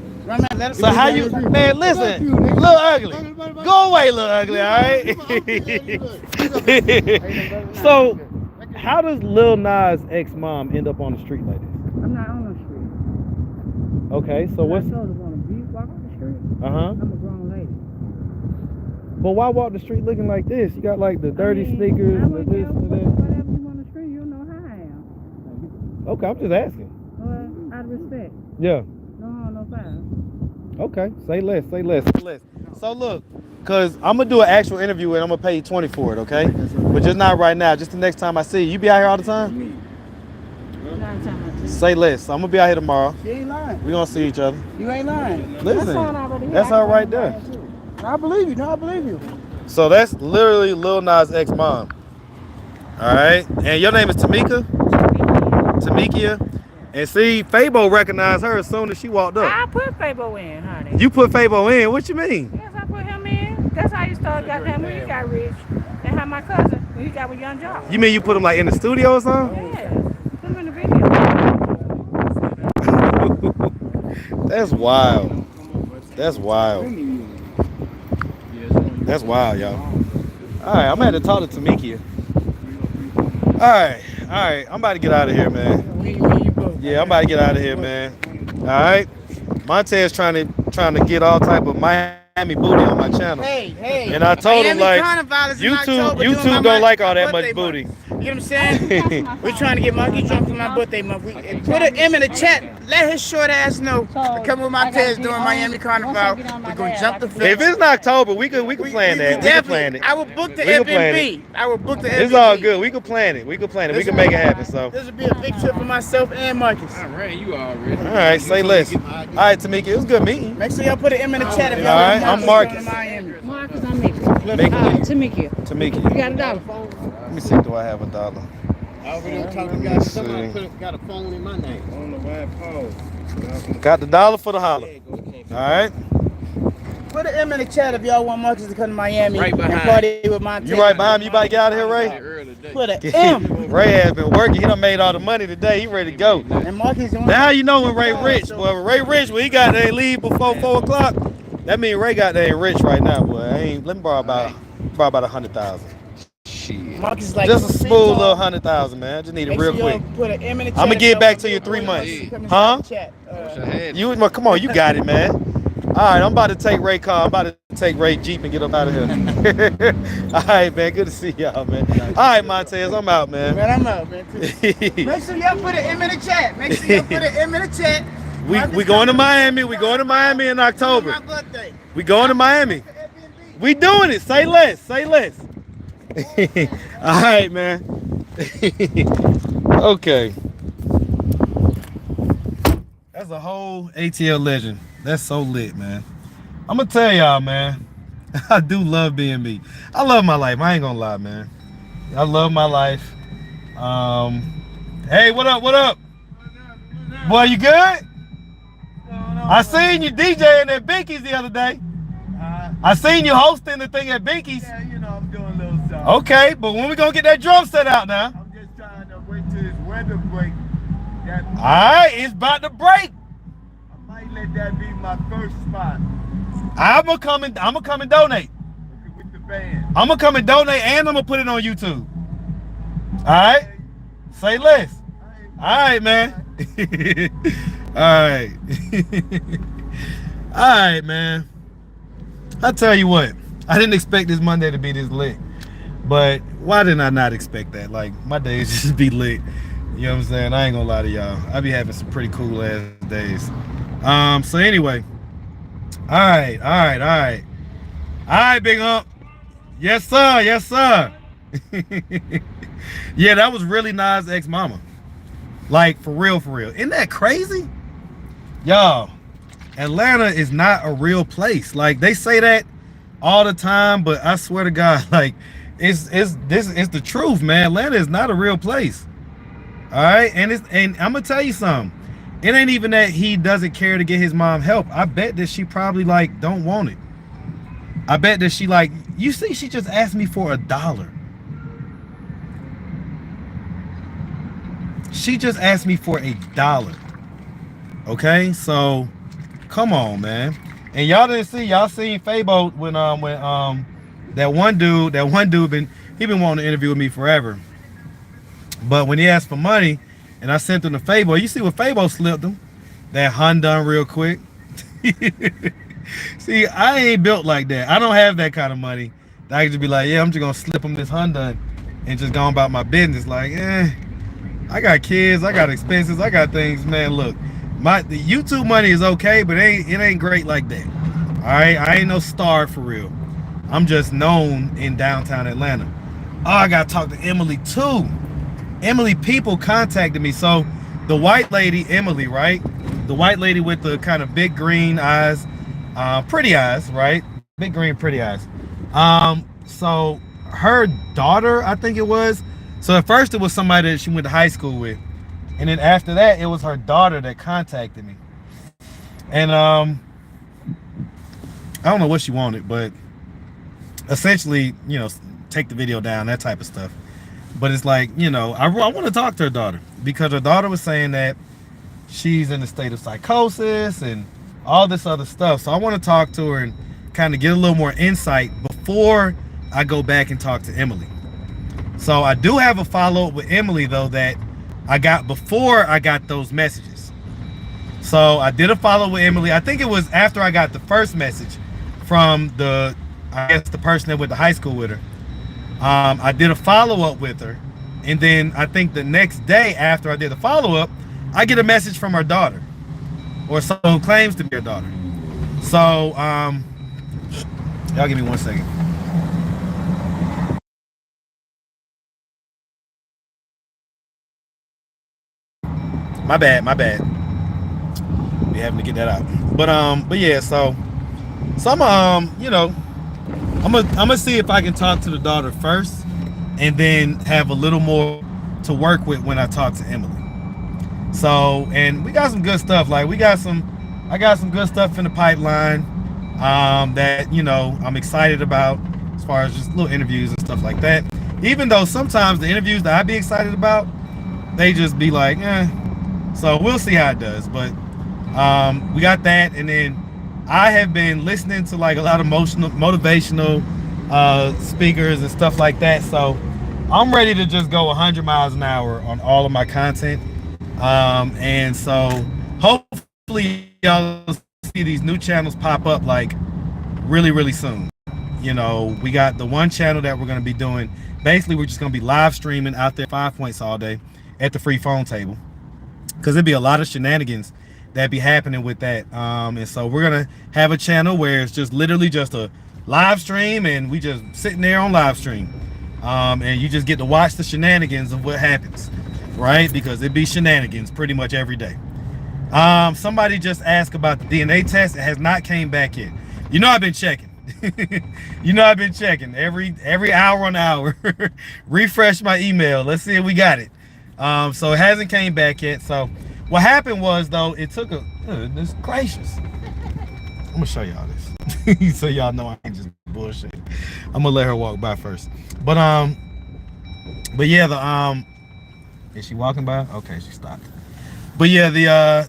how you, man, listen, Lil Ugly, go away, Lil Ugly, all right? So, how does Lil Nas' ex-mom end up on the street like this? I'm not on the street. Okay, so what's... I told her want to walk on the street. Uh-huh. I'm a grown lady. But why walk the street looking like this? You got like the dirty sneakers and the this and that. Whatever you on the street, you know how I am. Okay, I'm just asking. Well, out of respect. Yeah. No harm, no foul. Okay, say less, say less, say less. So look, cause I'm gonna do an actual interview and I'm gonna pay you 20 for it, okay? But just not right now. Just the next time I see you. You be out here all the time? Say less. I'm gonna be out here tomorrow. You ain't lying. We gonna see each other. You ain't lying. Listen, that's all right there. I believe you. No, I believe you. So that's literally Lil Nas X mom. All right, and your name is Tamika? Tamikia. And see, Fabo recognized her as soon as she walked up. I put Fabo in, honey. You put Fabo in? What you mean? Yes, I put him in. That's how you started goddamn when you got rich. And how my cousin when he got with Young Job. You mean you put him like in the studio or something? Yeah, put him in the video. That's wild. That's wild. That's wild, y'all. All right, I'm gonna have to talk to Tamikia. All right, I'm about to get out of here, man. Yeah, I'm about to get out of here, man. All right, Montez trying to get all type of Miami booty on my channel. Hey. And I told him like, YouTube don't like all that much booty. You know what I'm saying? We're trying to get Monkey drunk for my birthday month. Put an M in the chat. Let his short ass know to come with my Tez doing Miami Carnival. We're gonna jump the fence. If it's in October, we can plan that. We can plan it. I will book the Airbnb. It's all good. We can plan it. We can make it happen. So this will be a big trip for myself and Marcus. I ran you already. All right, say less. All right, Tamika, it was good meeting. Make sure y'all put an M in the chat if y'all all right, I'm Marcus. Marcus, I'm Tamika. Tamika. You got $1. Let me see, do I have $1? Somebody got a phone in my name. I don't know why I paused. Got the $1 for the holler. All right. Put an M in the chat if y'all want Marcus to come to Miami Right behind. and party with my You right behind me? You about to get out of here, Ray? Put an M. Ray has been working. He done made all the money today. He ready to go. And Marcus doing Now how you know when Ray rich? Boy, when Ray rich, when he got there leave before 4 o'clock, that mean Ray got there rich right now, boy. Let me borrow about 100,000. Marcus like Just a smooth little 100,000, man. I just need it real quick. Put an M in the chat. I'm gonna get it back to you in 3 months. Huh? You come on, you got it, man. All right, I'm about to take Ray car. I'm about to take Ray Jeep and get up out of here. All right, man. Good to see y'all, man. All right, Montez, I'm out, man. Man, I'm out, man. Make sure y'all put an M in the chat. Make sure y'all put an M in the chat. We going to Miami. We going to Miami in October. My birthday. We going to Miami. We doing it. Say less. Say less. All right, man. Okay. That's a whole ATL legend. That's so lit, man. I'm gonna tell y'all, man. I do love being me. I love my life. I ain't gonna lie, man. I love my life. Hey, what up? What up? Boy, you good? I seen you DJing at Binky's the other day. I seen you hosting the thing at Binky's. Yeah, you know, I'm doing a little something. Okay, but when we gonna get that drum set out now? I'm just trying to wait till this weather break. All right, it's about to break. I might let that be my first spot. I'm gonna come and donate. With the band. I'm gonna come and donate, and I'm gonna put it on YouTube. All right, say less. All right, man. All right. All right, man. I tell you what, I didn't expect this Monday to be this lit, but why didn't I not expect that? Like, my days just be lit. You know what I'm saying? I ain't gonna lie to y'all. I be having some pretty cool ass days. So anyway, all right, Big Hump. Yes, sir. Yes, sir. Yeah, that was really Nas' ex-mama. Like, for real, for real. Isn't that crazy? Y'all, Atlanta is not a real place. Like, they say that all the time, but I swear to God, like, it's the truth, man. Atlanta is not a real place. All right, and I'm gonna tell you something. It ain't even that he doesn't care to get his mom help. I bet that she probably like don't want it. I bet that she like, you see, she just asked me for $1. She just asked me for $1. Okay, so come on, man. And y'all didn't see, y'all seen Fabo when that one dude he been wanting to interview with me forever. But when he asked for money and I sent him to Fabo, you see what Fabo slipped him? That Hyundai real quick. See, I ain't built like that. I don't have that kind of money. I can just be like, yeah, I'm just gonna slip him this Hyundai and just go about my business. Like, I got kids, I got expenses, I got things, man. Look, the YouTube money is okay, but it ain't great like that. All right, I ain't no star for real. I'm just known in downtown Atlanta. Oh, I gotta talk to Emily too. Emily, people contacted me. So the white lady, Emily, right? The white lady with the kind of big green eyes, pretty eyes, right? Big green, pretty eyes. So her daughter, I think it was. So at first it was somebody that she went to high school with. And then after that, it was her daughter that contacted me. And I don't know what she wanted, but essentially, you know, take the video down, that type of stuff. But it's like, you know, I want to talk to her daughter because her daughter was saying that she's in a state of psychosis and all this other stuff. So I want to talk to her and kind of get a little more insight before I go back and talk to Emily. So I do have a follow-up with Emily, though, that I got before I got those messages. So I did a follow-up with Emily. I think it was after I got the first message from the, I guess, the person that went to high school with her. I did a follow-up with her, and then I think the next day after I did the follow-up, I get a message from her daughter, or someone who claims to be her daughter. So y'all give me 1 second. My bad. Be having to get that out. But yeah, so I'm you know, I'm gonna see if I can talk to the daughter first, and then have a little more to work with when I talk to Emily. So, and we got some good stuff. Like I got some good stuff in the pipeline that, you know, I'm excited about, as far as just little interviews and stuff like that. Even though sometimes the interviews that I'd be excited about, they just be like, eh. So we'll see how it does. But we got that, and then I have been listening to like a lot of motivational speakers and stuff like that. So I'm ready to just go 100 miles an hour on all of my content. And so hopefully y'all see these new channels pop up like really soon. You know, we got the one channel that we're going to be doing. Basically, we're just going to be live streaming out there 5 points all day at the free phone table, because there'd be a lot of shenanigans that be happening with that. And so we're gonna have a channel where it's just literally just a live stream, and we just sitting there on live stream, and you just get to watch the shenanigans of what happens, right? Because it be shenanigans pretty much every day. Somebody just asked about the DNA test. It has not came back yet. You know, I've been checking. You know, I've been checking every hour on hour. Refresh my email. Let's see if we got it. So it hasn't came back yet. So what happened was, though, it took a goodness gracious. I'm gonna show y'all this so y'all know I ain't just bullshit. I'm gonna let her walk by first. But yeah, the is she walking by? Okay, she stopped. But yeah,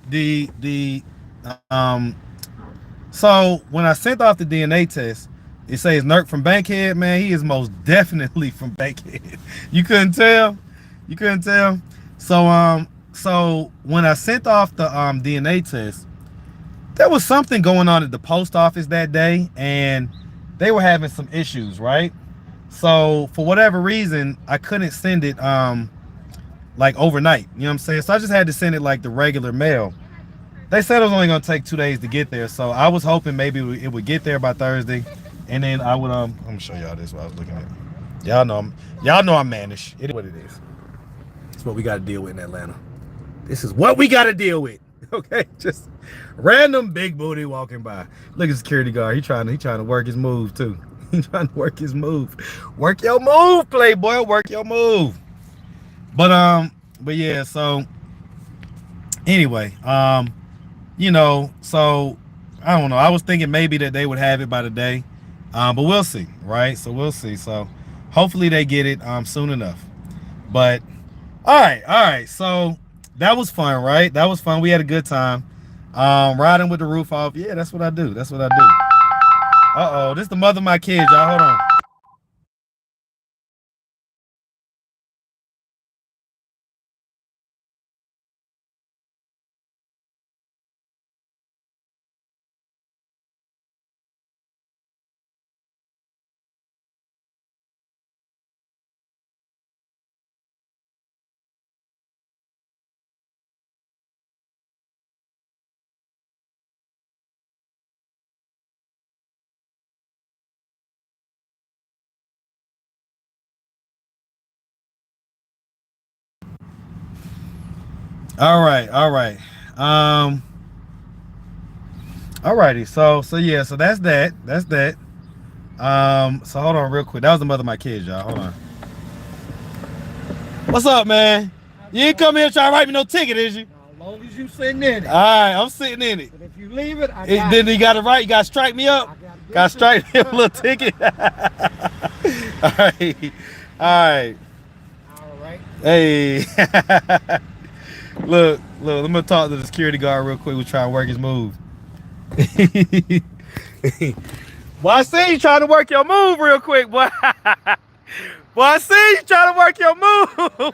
so when I sent off the DNA test, it says Nurk from Bankhead. Man, he is most definitely from Bankhead. You couldn't tell? You couldn't tell? So when I sent off the DNA test, there was something going on at the post office that day, and they were having some issues, right? So for whatever reason, I couldn't send it like overnight. You know what I'm saying? So I just had to send it like the regular mail. They said it was only gonna take 2 days to get there, so I was hoping maybe it would get there by Thursday, and then I would I'm gonna show y'all this what I was looking at. Y'all know I'm mannish. It is what it is. It's what we got to deal with in Atlanta. This is what we got to deal with. Okay, just random big booty walking by. Look at security guard. He trying to work his move too. He trying to work his move. Work your move, playboy. Work your move. But yeah. So anyway, you know, so I don't know. I was thinking maybe that they would have it by today, but we'll see, right? So we'll see. So hopefully they get it soon enough. But all right. So that was fun, right? That was fun. We had a good time. Riding with the roof off. Yeah, that's what I do. That's what I do. Uh-oh, this is the mother of my kids, y'all. Hold on. All right. Alrighty. So yeah. So that's that. So hold on real quick. That was the mother of my kids, y'all. Hold on. What's up, man? You ain't come here trying to write me no ticket, is you? As long as you sitting in it. All right, I'm sitting in it. But if you leave it, Then you got to write. You got to strike me up. Got to strike me up a little ticket. All right. All right. Hey. Look. I'm gonna talk to the security guard real quick. We're trying to work his move. Boy, I see you trying to work your move real quick, boy. Boy, I see you trying to work your move.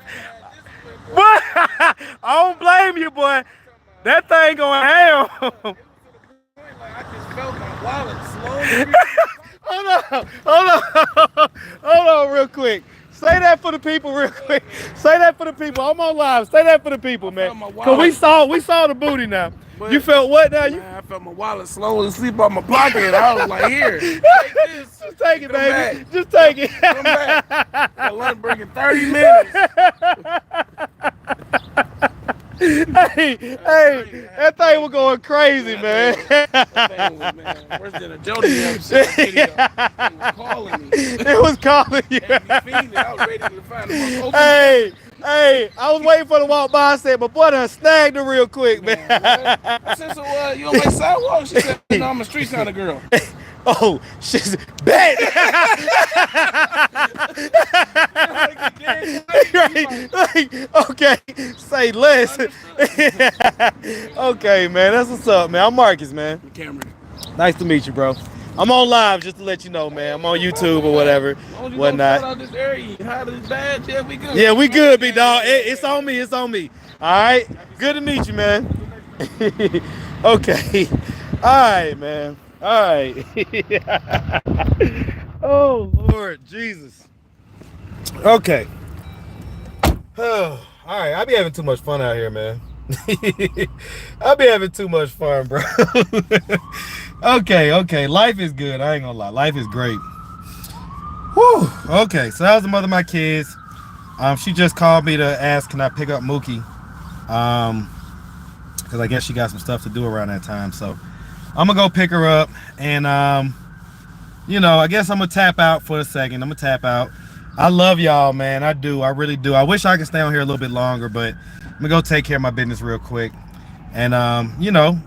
Boy, I don't blame you, boy. That thing going ham. I just felt my wallet slowly. Hold on real quick. Say that for the people real quick. Say that for the people. I'm on live. Say that for the people, man. Cause we saw the booty now. But you felt what now? Man, I felt my wallet slowly sleep on my pocket, and I was like, "Here, take this. Just take it, baby. Back. Just take it." Come back. The lunch break in 30 minutes. Hey, that thing was going crazy, man. That thing was, man, worse than a Jody episode video. It was calling me. It was calling you. I was ready to find the Hey, I was waiting for the walk by. I said, my boy done snagged her real quick, man. I said, so you don't like sidewalks? She said, no, I'm a street kind of girl. Oh, she's bet. Right. Okay, say less. Okay, man, that's what's up, man. I'm Marcus, man. Cameron. Nice to meet you, bro. I'm on live just to let you know, man. I'm on YouTube or whatever, whatnot. This area, how this bad? Yeah, we good. Yeah, we good, big dog. It's on me. It's on me. All right. Good to meet you, man. Okay. All right, man. All right. Oh, Lord Jesus. Okay. Oh, all right. I be having too much fun out here, man. I be having too much fun, bro. Okay. Life is good. I ain't gonna lie. Life is great. Whew. Okay, so that was the mother of my kids. She just called me to ask, can I pick up Mookie? Because I guess she got some stuff to do around that time. So I'm gonna go pick her up, and you know, I guess I'm gonna tap out for a second. I'm gonna tap out. I love y'all, man. I do. I really do. I wish I could stay on here a little bit longer, but I'm gonna go take care of my business real quick. And you know,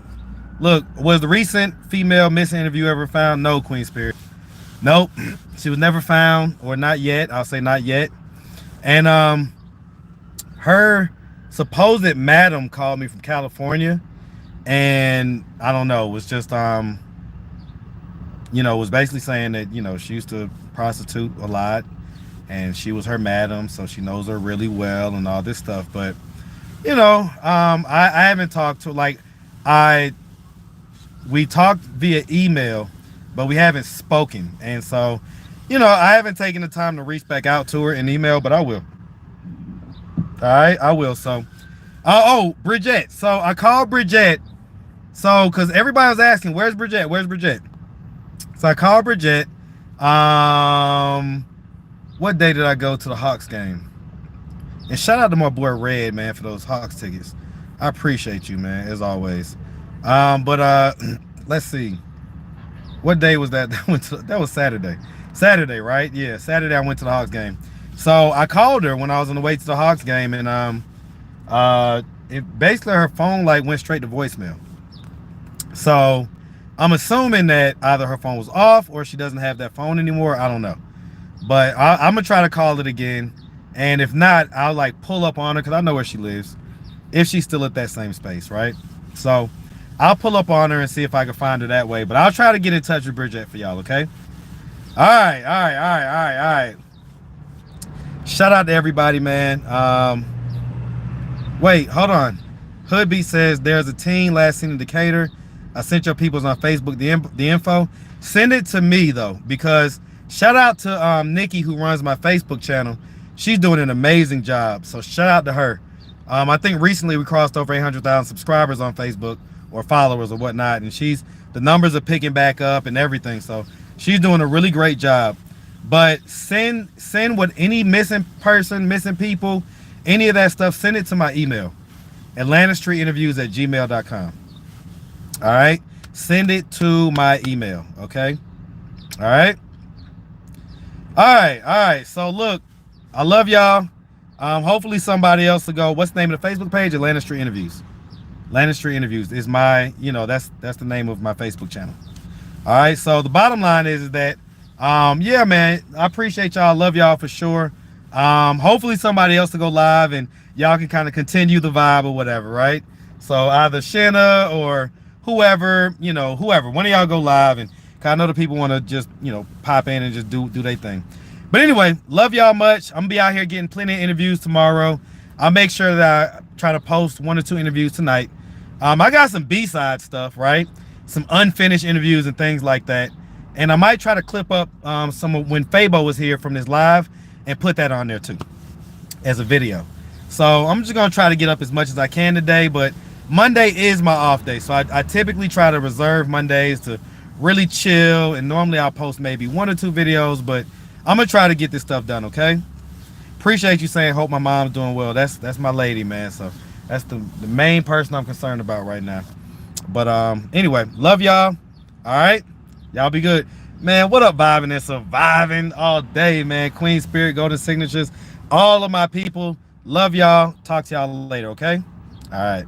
look, was the recent female missing interview ever found? No, Queen Spirit. Nope. She was never found, or not yet. I'll say not yet. And her supposed madam called me from California, and I don't know, was just you know, was basically saying that, you know, she used to prostitute a lot, and she was her madam, so she knows her really well and all this stuff. But you know, I haven't talked to, like, we talked via email, but we haven't spoken. And so, you know, I haven't taken the time to reach back out to her in email, but I will. All right, I will. So, oh, Bridget. So I called Bridget. So, because everybody was asking, where's Bridget? Where's Bridget? So I called Bridget. What day did I go to the Hawks game? And shout out to my boy Red, man, for those Hawks tickets. I appreciate you, man, as always. But let's see. What day was that? That was Saturday. Saturday, right? Yeah, Saturday I went to the Hawks game. So I called her when I was on the way to the Hawks game, and basically her phone like went straight to voicemail. So I'm assuming that either her phone was off or she doesn't have that phone anymore. I don't know. But I'm gonna try to call it again. And if not, I'll like pull up on her, because I know where she lives, if she's still at that same space, right? So I'll pull up on her and see if I can find her that way. But I'll try to get in touch with Bridget for y'all, okay? All right. Shout out to everybody, man. Wait, hold on. Hoodbeat says there's a teen last seen in Decatur. I sent your peoples on Facebook the info. Send it to me though, because shout out to Nikki, who runs my Facebook channel. She's doing an amazing job, so shout out to her. I think recently we crossed over 800,000 subscribers on Facebook, or followers or whatnot, and the numbers are picking back up and everything, so she's doing a really great job. But send what any missing person, missing people, any of that stuff, send it to my email. AtlantaStreetInterviews@gmail.com. All right, send it to my email. Okay. All right. All right. So look, I love y'all. Hopefully somebody else will go. What's the name of the Facebook page? Atlanta Street Interviews. Atlanta Street Interviews is my, that's the name of my Facebook channel. All right. So the bottom line is that, yeah, man, I appreciate y'all. Love y'all for sure. Hopefully somebody else will go live and y'all can kind of continue the vibe or whatever, right? So either Shanna or whoever, whoever, one of y'all go live, and I know the people want to just, pop in and just do their thing. But anyway, love y'all much. I'm gonna be out here getting plenty of interviews tomorrow. I'll make sure that I try to post 1 or 2 interviews tonight. I got some B-side stuff, right? Some unfinished interviews and things like that. And I might try to clip up some of when Fabo was here from this live and put that on there too as a video. So I'm just gonna try to get up as much as I can today, but Monday is my off day. So I typically try to reserve Mondays to really chill, and normally I'll post maybe 1 or 2 videos, but I'm gonna try to get this stuff done, okay? Appreciate you saying hope my mom's doing well. That's my lady, man. So that's the main person I'm concerned about right now. But anyway, love y'all. All right, y'all be good, man. What up, vibing and surviving all day, man? Queen Spirit, Golden Signatures, all of my people, love y'all. Talk to y'all later, okay? All right.